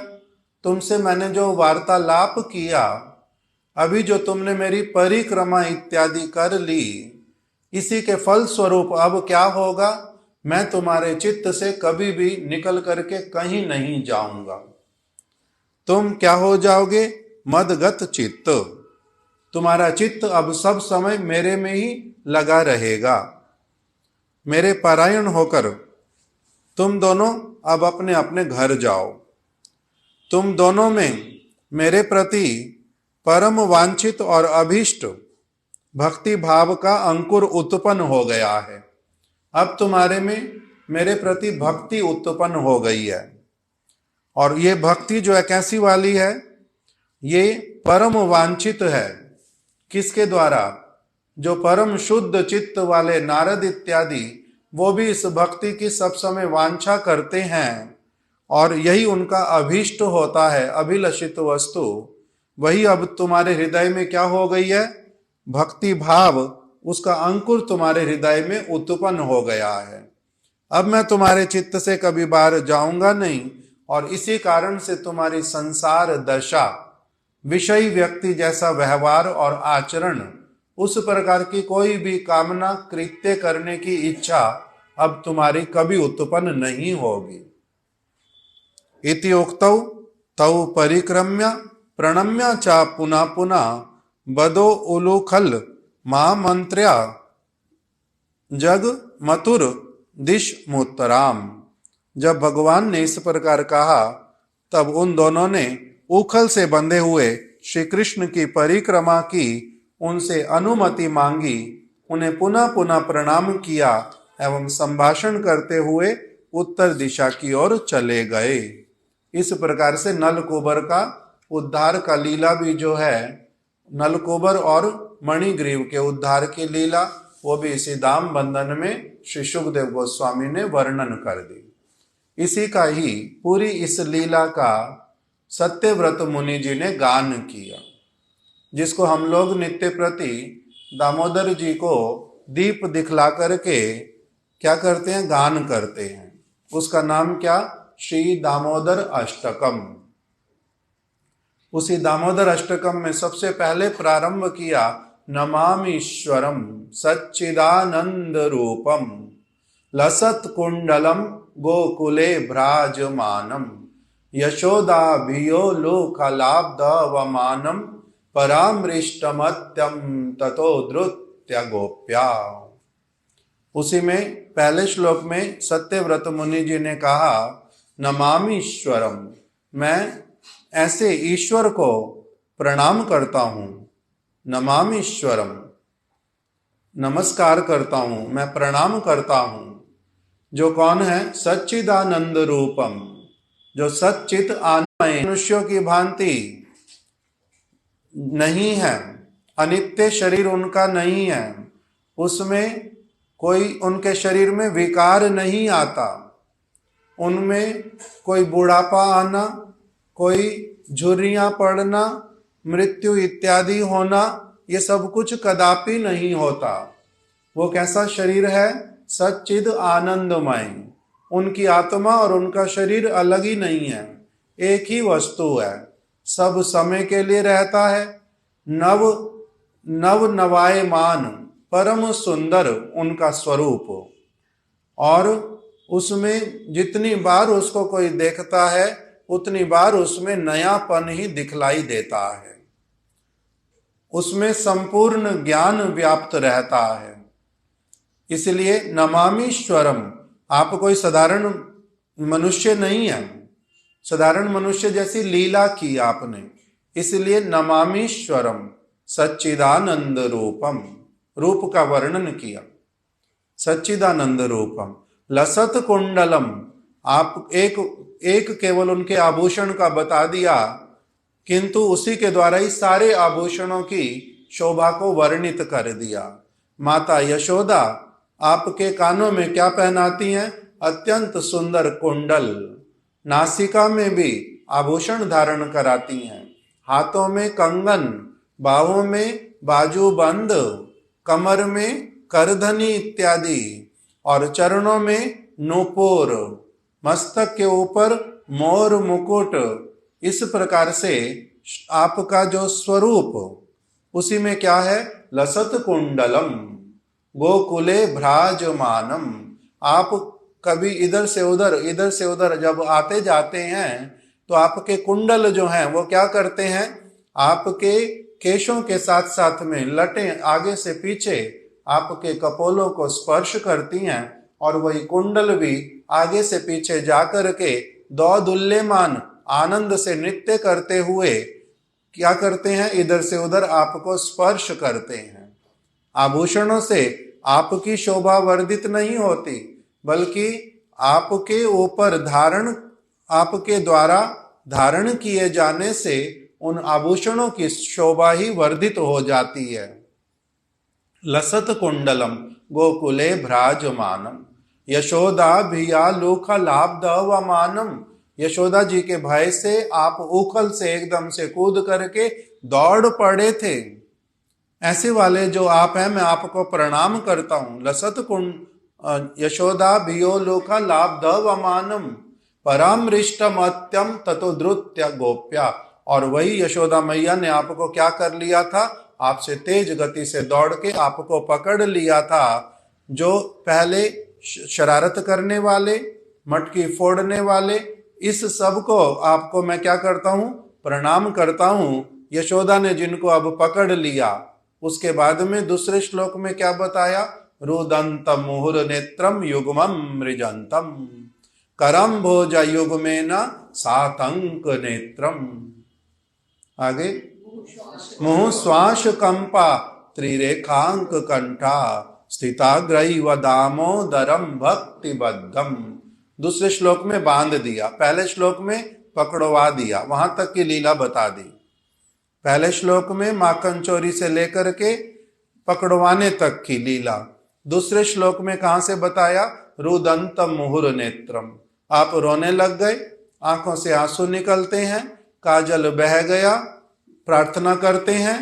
तुमसे मैंने जो वार्तालाप किया, अभी जो तुमने मेरी परिक्रमा इत्यादि कर ली, इसी के फल स्वरूप अब क्या होगा, मैं तुम्हारे चित्त से कभी भी निकल करके कहीं नहीं जाऊंगा। तुम क्या हो जाओगे? मदगत चित्त। तुम्हारा चित्त अब सब समय मेरे में ही लगा रहेगा। मेरे परायण होकर तुम दोनों अब अपने अपने घर जाओ। तुम दोनों में मेरे प्रति परम वांछित और अभीष्ट भक्ति भाव का अंकुर उत्पन्न हो गया है। अब तुम्हारे में मेरे प्रति भक्ति उत्पन्न हो गई है। और ये भक्ति जो है कैसी वाली है? ये परम वांछित है। किसके द्वारा? जो परम शुद्ध चित्त वाले नारद इत्यादि, वो भी इस भक्ति की सब समय वांछा करते हैं, और यही उनका अभीष्ट होता है, अभिलषित वस्तु। वही अब तुम्हारे हृदय में क्या हो गई है? भक्ति भाव, उसका अंकुर तुम्हारे हृदय में उत्पन्न हो गया है। अब मैं तुम्हारे चित्त से कभी बाहर जाऊंगा नहीं, और इसी कारण से तुम्हारी संसार दशा, विषयी व्यक्ति जैसा व्यवहार और आचरण, उस प्रकार की कोई भी कामना कृत्य करने की इच्छा अब तुम्हारी कभी उत्पन्न नहीं होगी। इति उक्तौ तौ परिक्रम्य प्रणम्य चा पुनः पुनः बदो उलूखल मां मंत्र्या जग मथुर दिश मुत्तराम। जब भगवान ने इस प्रकार कहा तब उन दोनों ने उखल से बंधे हुए श्री कृष्ण की परिक्रमा की, उनसे अनुमति मांगी, उन्हें पुनः पुनः प्रणाम किया एवं संभाषण करते हुए उत्तर दिशा की ओर चले गए। इस प्रकार से नलकूबर का उद्धार का लीला भी जो है, नलकूबर और मणिग्रीव के उद्धार की लीला, वो भी इसी दाम बंधन में श्री सुखदेव गोस्वामी ने वर्णन कर दी। इसी का ही पूरी इस लीला का सत्यव्रत मुनि जी ने गान किया, जिसको हम लोग नित्य प्रति दामोदर जी को दीप दिखला करके क्या करते हैं, गान करते हैं। उसका नाम क्या, श्री दामोदर अष्टकम। उसी दामोदर अष्टकम में सबसे पहले प्रारंभ किया नमामीश्वरम सच्चिदानंद रूपम लसत कुंडलम गोकुले भ्राजमानम यशोदाभियो लोकलाब्धवमानम परामृष्टमत्यम ततो धृत्य गोप्या। उसी में पहले श्लोक में सत्यव्रत मुनि जी ने कहा नमामीश्वरम, मैं ऐसे ईश्वर को प्रणाम करता हूं। नमामीश्वरम, नमस्कार करता हूं, मैं प्रणाम करता हूं। जो कौन है, सच्चिदानंद रूपम, जो सच्चित आनंदमय मनुष्यों की भांति नहीं है, अनित्य शरीर उनका नहीं है, उसमें कोई उनके शरीर में विकार नहीं आता, उनमें कोई बुढ़ापा आना, कोई झुर्रियां पड़ना, मृत्यु इत्यादि होना, ये सब कुछ कदापि नहीं होता। वो कैसा शरीर है, सच्चिद आनंदमय। उनकी आत्मा और उनका शरीर अलग ही नहीं है, एक ही वस्तु है, सब समय के लिए रहता है। नव नवायमान परम सुंदर उनका स्वरूप, और उसमें जितनी बार उसको कोई देखता है उतनी बार उसमें नयापन ही दिखलाई देता है, उसमें संपूर्ण ज्ञान व्याप्त रहता है। इसलिए नमामीश्वरम, आप कोई साधारण मनुष्य नहीं है, साधारण मनुष्य जैसी लीला की आपने, इसलिए नमामीश्वरम सच्चिदानंद रूपम, रूप का वर्णन किया, सच्चिदानंद रूपम। लसत कुंडलम, आप एक केवल उनके आभूषण का बता दिया, किंतु उसी के द्वारा ही सारे आभूषणों की शोभा को वर्णित कर दिया। माता यशोदा आपके कानों में क्या पहनाती हैं, अत्यंत सुंदर कुंडल, नासिका में भी आभूषण धारण कराती हैं, हाथों में कंगन, बाहों में बाजूबंद, कमर में करधनी इत्यादि, और चरणों में नूपुर, मस्तक के ऊपर मोर मुकुट। इस प्रकार से आपका जो स्वरूप, उसी में क्या है, लसत कुंडलम गोकुले भ्राजमानम। आप कभी इधर से उधर जब आते जाते हैं तो आपके कुंडल जो हैं वो क्या करते हैं, आपके केशों के साथ साथ में लटें आगे से पीछे आपके कपोलों को स्पर्श करती हैं, और वही कुंडल भी आगे से पीछे जाकर के दौदुल्यमान आनंद से नृत्य करते हुए क्या करते हैं, इधर से उधर आपको स्पर्श करते हैं। आभूषणों से आपकी शोभा वर्धित नहीं होती, बल्कि आपके ऊपर आपके द्वारा धारण किए जाने से उन आभूषणों की शोभा ही वर्धित हो जाती है। लसत कुंडलम गोकुले भ्राजमानम यशोदा भिया लोकलाब्धवमानम। यशोदा जी के भय से आप उखल से एकदम से कूद करके दौड़ पड़े थे। ऐसे वाले जो आप हैं, मैं आपको प्रणाम करता हूं। लसत कुंड यशोदा भियो लोकलाब्धवमानम परामृष्टम अत्यम ततो द्रुत्य गोप्या। और वही यशोदा मैया ने आपको क्या कर लिया था, आपसे तेज गति से दौड़ के आपको पकड़ लिया था। जो पहले शरारत करने वाले, मटकी फोड़ने वाले, इस सब को आपको मैं क्या करता हूं, प्रणाम करता हूं। यशोदा ने जिनको अब पकड़ लिया, उसके बाद में दूसरे श्लोक में क्या बताया, रुदंतम मुहुर नेत्रम युग्मम मृजंतम। करम भोज युग में न सातंक नेत्रम। आगे मुहुः श्वास कंपा त्रिरेखांक कंठा स्थिताग्रैव दामोदरम भक्ति बद्धम। दूसरे श्लोक में बांध दिया, पहले श्लोक में पकड़वा दिया, वहां तक की लीला बता दी। पहले श्लोक में माखन चोरी से लेकर के पकड़वाने तक की लीला। दूसरे श्लोक में कहां से बताया? रुदंतम मुहुर नेत्रम। आप रोने लग गए, आंखों से आंसू निकलते हैं, काजल बह गया, प्रार्थना करते हैं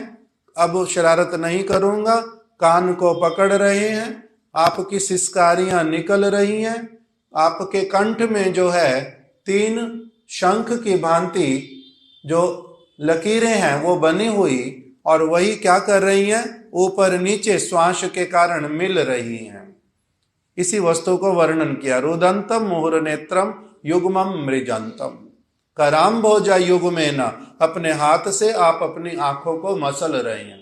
अब शरारत नहीं करूंगा, कान को पकड़ रहे हैं, आपकी सिसकारियां निकल रही हैं, आपके कंठ में जो है 3 शंख की भांति जो लकीरें हैं वो बनी हुई, और वही क्या कर रही हैं? ऊपर नीचे श्वास के कारण मिल रही हैं। इसी वस्तु को वर्णन किया। रुदंतम मुहुर नेत्रम युग्मम मृजंतम। कराम्भोजा युग में न, अपने हाथ से आप अपनी आंखों को मसल रहे हैं।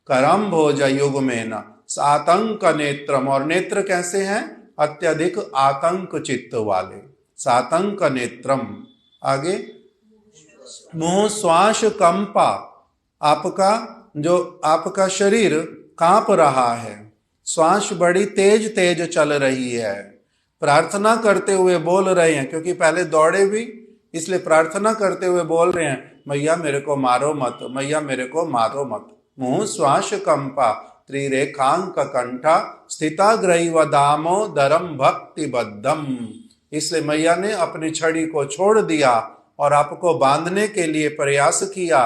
कराम्भोजा युग में न सातंक नेत्रम, और नेत्र कैसे हैं? अत्यधिक आतंक चित्त वाले, सातंक नेत्रम। आगे मुंह श्वास कंपा, आपका शरीर कांप रहा है, श्वास बड़ी तेज तेज चल रही है, प्रार्थना करते हुए बोल रहे हैं, क्योंकि पहले दौड़े भी इसलिए प्रार्थना करते हुए बोल रहे हैं, मैया मेरे को मारो मत, मैया मेरे को मारो मत। मुंह श्वास कंपा त्रिरेखांक कंठा स्थिताग्रैव दामोदरम भक्ति बद्धम। इसलिए मैया ने अपनी छड़ी को छोड़ दिया और आपको बांधने के लिए प्रयास किया।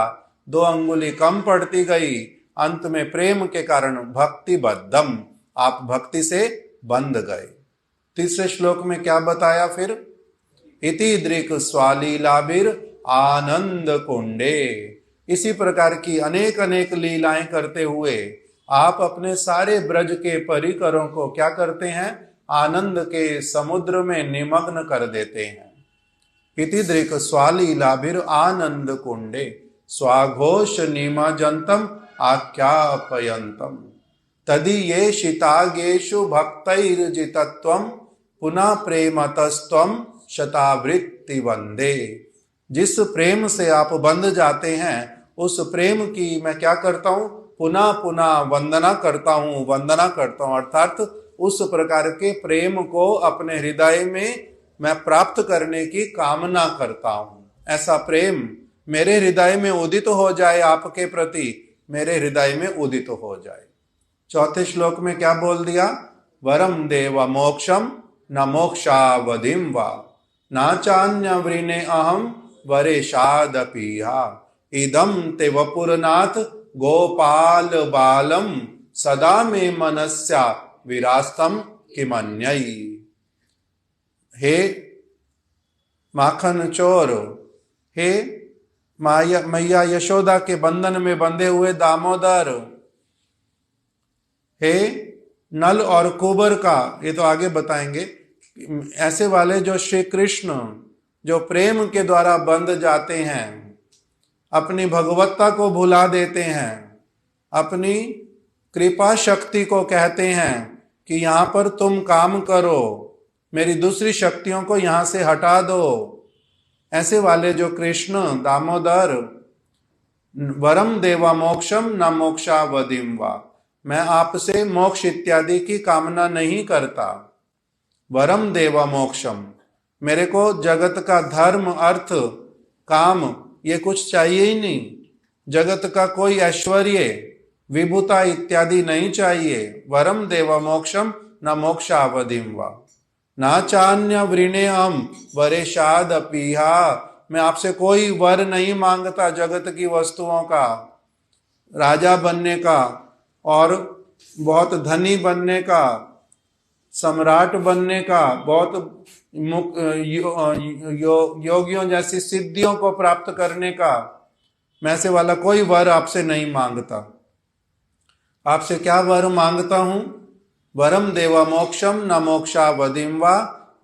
2 अंगुली कम पड़ती गई, अंत में प्रेम के कारण भक्ति बद्धम, आप भक्ति से बंध गए। तीसरे श्लोक में क्या बताया फिर? इति दृक् स्वालीलाभिर आनंद कुंडे। इसी प्रकार की अनेक अनेक लीलाएं करते हुए आप अपने सारे ब्रज के परिकरों को क्या करते हैं? आनंद के समुद्र में निमग्न कर देते हैं। इति दृक् स्वालीलाभिर आनंद कुंडे स्वाघोष निमज्जन्तम आख्यापयन्तम तदीये शितागेषु भक्तैर्जितत्वं पुनः प्रेमतस्त्वं शतावृत्ति वंदे। जिस प्रेम से आप बंध जाते हैं उस प्रेम की मैं क्या करता हूं? पुनः पुनः वंदना करता हूं, अर्थात उस प्रकार के प्रेम को अपने हृदय में मैं प्राप्त करने की कामना करता हूं। ऐसा प्रेम मेरे हृदय में उदित हो जाए, आपके प्रति मेरे हृदय में उदित हो जाए। चौथे श्लोक में क्या बोल दिया? वरम देव मोक्षम न मोक्षावधिम वा नाचान्य वृणे अहम वरेशादपीहा इदम ते वपुरनाथ गोपाल बालम सदा में मनस्या विरास्तम किमन्यई। हे माखन चोर, हे मैया यशोदा के बंधन में बंधे हुए दामोदर, हे नल और कुबर का, ये तो आगे बताएंगे, ऐसे वाले जो श्री कृष्ण जो प्रेम के द्वारा बंध जाते हैं, अपनी भगवत्ता को भुला देते हैं, अपनी कृपा शक्ति को कहते हैं कि यहां पर तुम काम करो, मेरी दूसरी शक्तियों को यहां से हटा दो। ऐसे वाले जो कृष्ण दामोदर, वरम देवा मोक्षम न मोक्षावधिम वा, मैं आपसे मोक्ष इत्यादि की कामना नहीं करता। वरम देवा मोक्षम, मेरे को जगत का धर्म अर्थ काम ये कुछ चाहिए ही नहीं, जगत का कोई ऐश्वर्य विभूता इत्यादि नहीं चाहिए। वरम देवा मोक्षम न मोक्षावधिम वा नाचान्य वृणे हम वरेशाद अपीहा, मैं आपसे कोई वर नहीं मांगता जगत की वस्तुओं का, राजा बनने का और बहुत धनी बनने का, सम्राट बनने का, बहुत योगियों जैसी सिद्धियों को प्राप्त करने का, मैं ऐसे वाला कोई वर आपसे नहीं मांगता। आपसे क्या वर मांगता हूं? वरम देवा मोक्षम न मोक्षावधिम वा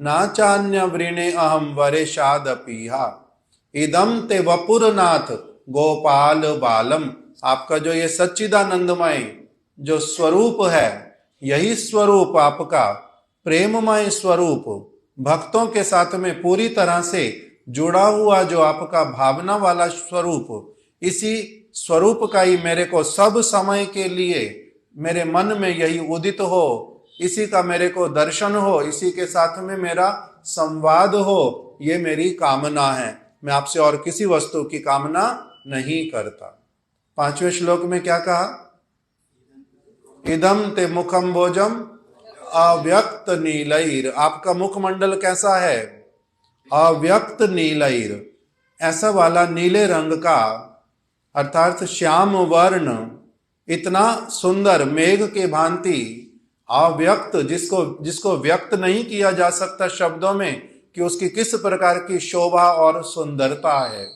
नाचान्य वृणे अहम वरेशादपीहा इदम ते वपुरनाथ गोपाल बालम। आपका जो ये सच्चिदानंदमय जो स्वरूप है, यही स्वरूप आपका प्रेममय स्वरूप भक्तों के साथ में पूरी तरह से जुड़ा हुआ जो आपका भावना वाला स्वरूप, इसी स्वरूप का ही मेरे को सब समय के लिए मेरे मन में यही उदित हो, इसी का मेरे को दर्शन हो, इसी के साथ में मेरा संवाद हो, ये मेरी कामना है। मैं आपसे और किसी वस्तु की कामना नहीं करता। 5वें श्लोक में क्या कहा? इदम ते मुखम भोजम अव्यक्त नीलैर। आपका मुखमंडल कैसा है? अव्यक्त नीलैर, ऐसा वाला नीले रंग का, अर्थात श्याम वर्ण, इतना सुंदर मेघ के भांति, अव्यक्त, जिसको व्यक्त नहीं किया जा सकता शब्दों में कि उसकी किस प्रकार की शोभा और सुंदरता है।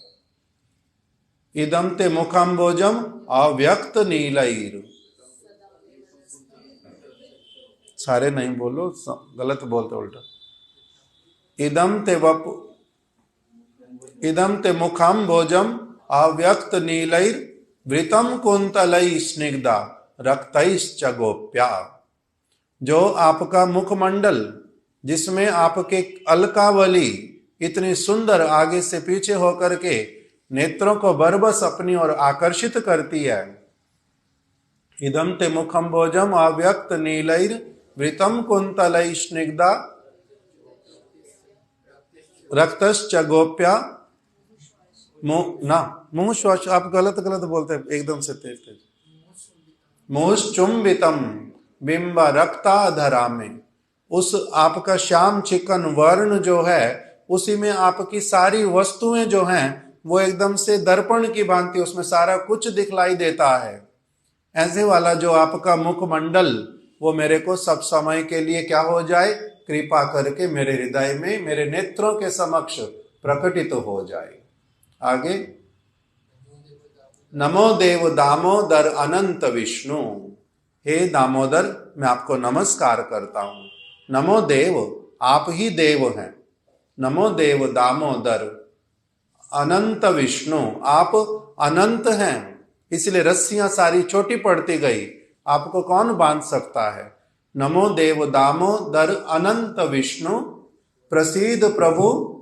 इदम ते मुखम भोजम अव्यक्त नीलैर। सारे नहीं बोलो, गलत बोलते उल्टा। इदम ते मुखम भोजम अव्यक्त नीलैर वृतम कुंतलै स्निग्धा रक्तैश्च गोप्या। जो आपका मुखमंडल, जिसमें आपके अलकावली इतनी सुंदर आगे से पीछे होकर के नेत्रों को बरबस अपनी ओर आकर्षित करती है। इदम ते मुखम भोजम अव्यक्त नीलैर वृतम कुंतलै स्निग्धा रक्तश्च गोप्या। मुंह श्वास, आप गलत बोलते हैं एकदम से तेज। मुश्चुंबितम बिंब रक्ताधरा में, उस आपका श्याम चिकन वर्ण जो है, उसी में आपकी सारी वस्तुएं जो हैं वो एकदम से दर्पण की भांति उसमें सारा कुछ दिखलाई देता है। ऐसे वाला जो आपका मुखमंडल, वो मेरे को सब समय के लिए क्या हो जाए? कृपा करके मेरे हृदय में, मेरे नेत्रों के समक्ष प्रकटित हो जाए। आगे, नमो देव दामोदर अनंत विष्णु। हे दामोदर, मैं आपको नमस्कार करता हूं। नमो देव, आप ही देव हैं। नमो देव दामोदर अनंत विष्णु, आप अनंत हैं, इसलिए रस्सियां सारी छोटी पड़ती गई, आपको कौन बांध सकता है। नमो देव दामोदर अनंत विष्णु प्रसीद प्रभु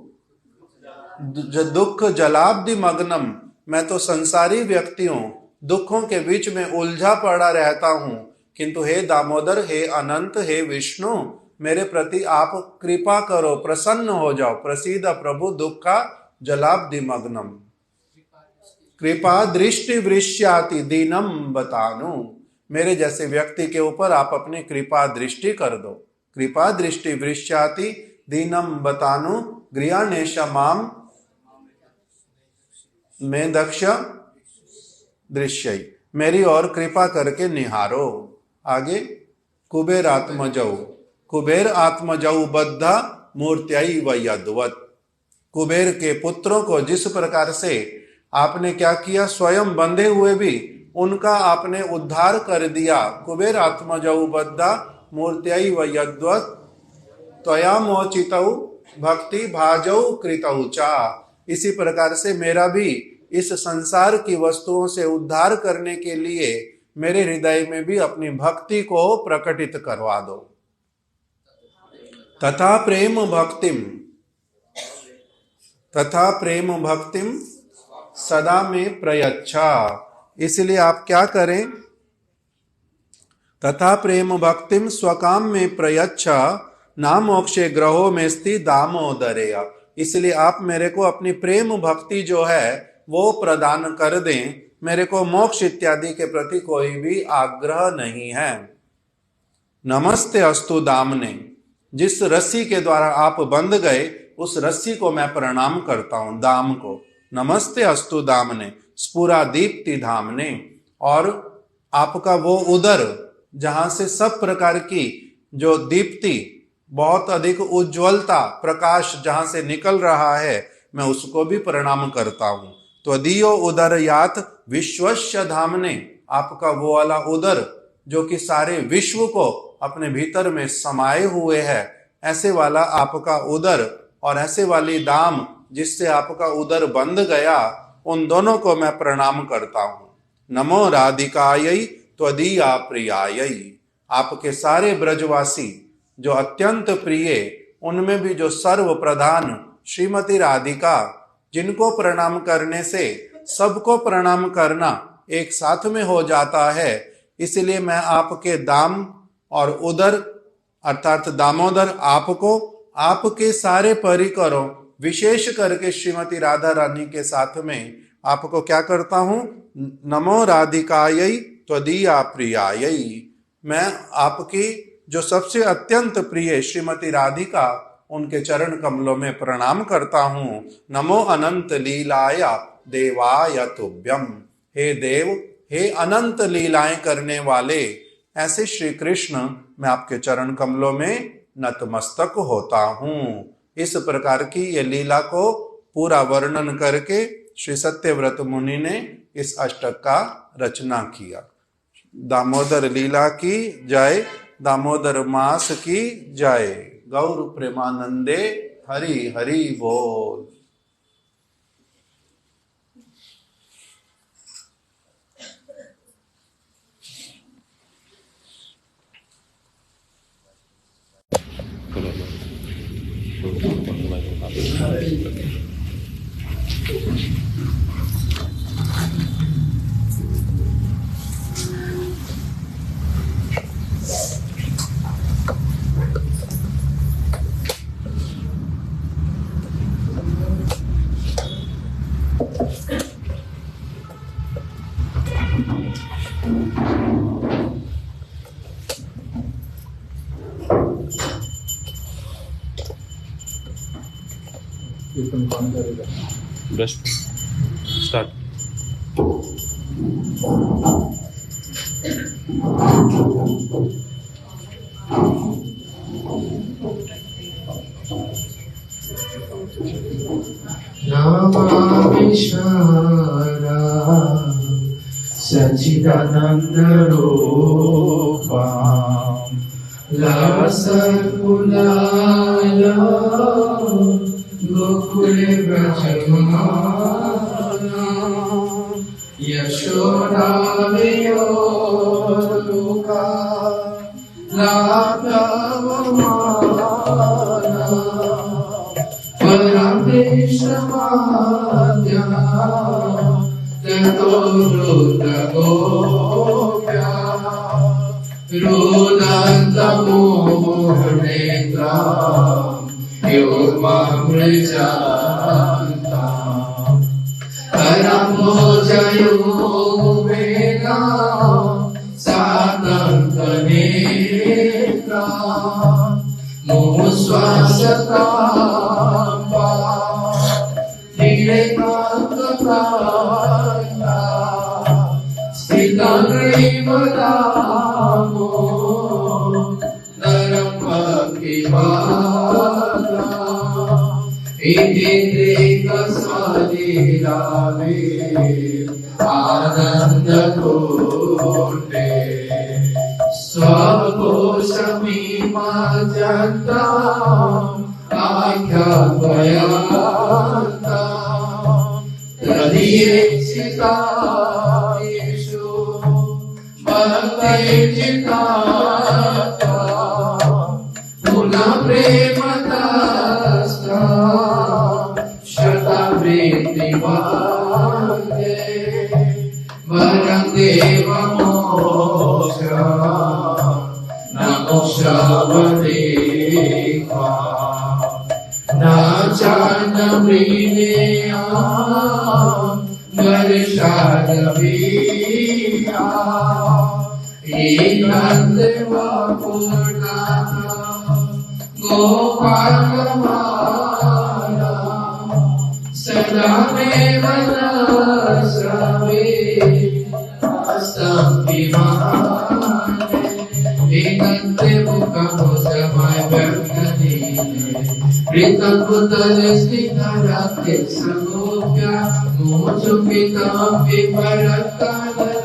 दुख जलाब्धि मग्नम। मैं तो संसारी व्यक्ति हूं, दुखों के बीच में उलझा पड़ा रहता हूं, किंतु हे दामोदर, हे अनंत, हे विष्णु, मेरे प्रति आप कृपा करो, प्रसन्न हो जाओ। प्रसीद प्रभु दुख जलाब्धि मग्नम कृपा दृष्टि वृष्याति दीनम बतानु। मेरे जैसे व्यक्ति के ऊपर आप अपनी कृपा दृष्टि कर दो। कृपा दृष्टि वृष्याति दीनम बतानु गृहानेश माम में दक्ष दृश्य। मेरी और कृपा करके निहारो। आगे, कुबेर आत्मजौ, कुबेर आत्मजौ बद्धा मूर्त्यै वयद्वत्। कुबेर के पुत्रों को जिस प्रकार से आपने क्या किया, स्वयं बंधे हुए भी उनका आपने उद्धार कर दिया। कुबेर आत्मजौ बद्धा मूर्त्यै वयद्वत् त्वया मोचितौ भक्ति भाजौ कृतौ चा। इसी प्रकार से मेरा भी इस संसार की वस्तुओं से उद्धार करने के लिए मेरे हृदय में भी अपनी भक्ति को प्रकटित करवा दो। तथा प्रेम भक्तिम सदा में प्रयच्छा। इसलिए आप क्या करें? तथा प्रेम भक्तिम स्वकाम में प्रयच्छा ना मोक्षे ग्रहो में स्थित दामोदरेया। इसलिए आप मेरे को अपनी प्रेम भक्ति जो है वो प्रदान कर दें। मेरे को मोक्ष इत्यादि के प्रति कोई भी आग्रह नहीं है। नमस्ते अस्तु दामने, जिस रस्सी के द्वारा आप बंध गए उस रस्सी को मैं प्रणाम करता हूं, दाम को। नमस्ते अस्तु दामने स्फुरा दीप्ति धामने। और आपका वो उदर जहां से सब प्रकार की जो दीप्ति, बहुत अधिक उज्ज्वलता, प्रकाश जहां से निकल रहा है, मैं उसको भी प्रणाम करता हूं। त्वदीयो उदर यात विश्वस्य धामने। आपका वो वाला उदर जो कि सारे विश्व को अपने भीतर में समाये हुए है, ऐसे वाला आपका उदर और ऐसे वाली दाम जिससे आपका उदर बंध गया, उन दोनों को मैं प्रणाम करता हूं। नमो राधिकायै त्वदीया प्रियायै। आपके सारे ब्रजवासी जो अत्यंत प्रिय उनमें भी जो सर्व प्रधान श्रीमती राधिका, जिनको प्रणाम करने से सबको प्रणाम करना एक साथ में हो जाता है, इसलिए मैं आपके दाम और उदर अर्थात दामोदर आपको, आपके सारे परिकरों, विशेष करके श्रीमती राधा रानी के साथ में आपको क्या करता हूं, नमो राधिकायै त्वदीया प्रियायै। मैं आपकी जो सबसे अत्यंत प्रिय श्रीमती राधिका, उनके चरण कमलों में प्रणाम करता हूं। नमो अनंत लीलाय देवाय तुभ्यम। हे देव, हे अनंत लीलाएं करने वाले ऐसे श्री कृष्ण, मैं आपके चरण कमलों में नतमस्तक होता हूं। इस प्रकार की ये लीला को पूरा वर्णन करके श्री सत्यव्रत मुनि ने इस अष्टक का रचना किया। दामोदर लीला की जय, दामोदर मास की जय। गौर प्रेमानंदे हरि हरि बोल। Brush start. नामाविशारा सच्चिदानंद रूपा लासकुलाया गोकुले व्रजमाना यशोदालयोलुका लातवमाना परमेशमाद्या ततो रुद्रगोप्या रुदन्तमोहनेत्रा योगमामृजान्ता परमोजयो वेदा सातन्तनेत्रा मोहस्वासताम्बा निरेकान्तप्रान्ता स्थितग्रीवदामो नरपतिपादा इन्द्रिकसादिलावे आनन्दकोटे स्वकोशमीमाजन्ता आख्यापयन्ता हृदयेक्षितायेषु भक्तिर्जिताता पुनः प्रेमतस्ता शतवृत्तिवादे वरं देवमोक्षा नमोक्षवदेवा न चान्नमृणेया वर्षादवीया एकन्दवापूर्णाः गोपालमाला सदा मे वनस्रवे हस्तं विमाने एकन्ते मुखं समाय व्यक्तनीले ऋतपुतलस्निग्धरक्ते सगोप्या मोचुपितं विपरत्कालरामे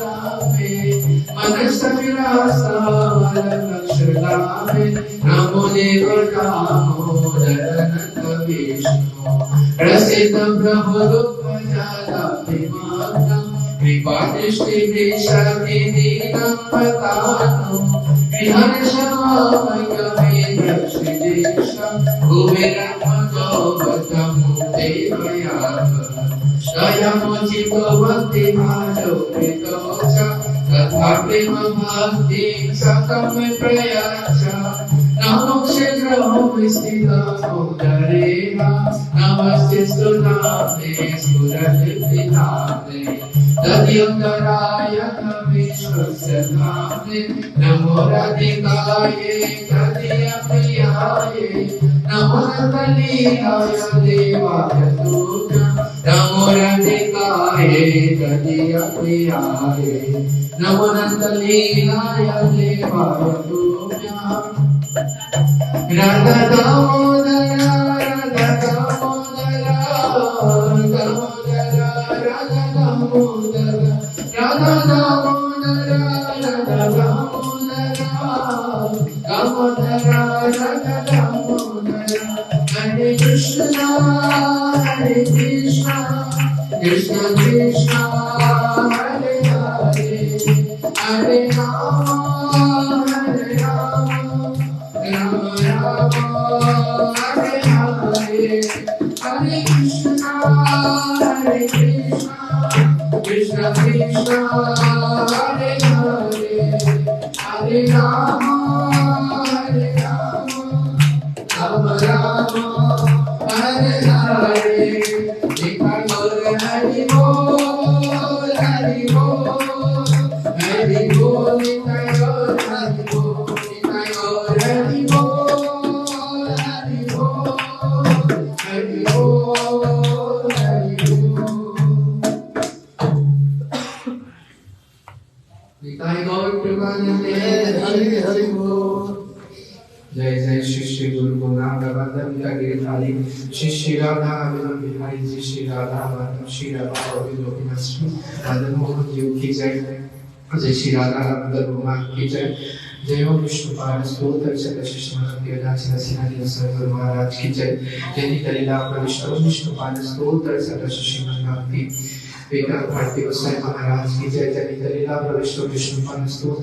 मनसविलासावलक्षलामे नमो देव दामोदरनन्द विष्णु प्रसिद्ध प्रभु दुःखजालाभिमानं कृपादृष्टिदेशादिदीनं पतानं विहर्षमामयमेन्द्र श्रीदेश कुबेरमतो बतमुते भयाः दयामोचितो भक्तिभाजो कृतोच तथा प्रेम भक्ति सकम प्रयास नमो क्षेत्रो विस्थितोदरेण नमस्ते स्तुताते स्फुरतिपिताते तद्योतराय विश्वस्य धामे नमो राधिकाये तदीयप्रियाये नमो नन्दलीलाय देवाय तुभ्यं नमो राधिकाये तदीयप्रियाये नमो नन्दलीलाय देवाय तुभ्यं राधा दामोदर राधा दामोदर दामोदर राधा दामोदर राधा दामोदर राधा दामोदर दामोदर राधा दामोदर हरे कृष्णा कृष्ण कृष्ण हरे हरे हरे राम राम राम हरे हरे हरे कृष्णा कृष्ण कृष्ण हरे हरे हरे राम राम राम हरे हरे हरि बोल हरि बोल हरि बोल हरि बोल हरि बोल हरि बोल हरि बोल हरि बोल निताय गौर कृपानिधि हरि हरि बोल जय जय श्री श्री गुरु गोनाम प्रबंधन का गिरधारी श्री श्री राधा अभिनव बिहारी जी श्री राधा माधव श्री राधा गोविंद श्री मदन मोहन जी की जय जय श्री राधा मदन मोहन की जय जय हो विष्णु पाद स्तोत्र चतुर्दश देवदासी नसीनादी गुरु महाराज की जय जय कलीला प्रविष्ट विष्णु पाद स्तोत्र चतुर्दश श्रीमद् भक्ति वेदांत भारती गोसाई महाराज की जय जय कलीला प्रविष्ट विष्णु पाद स्तोत्र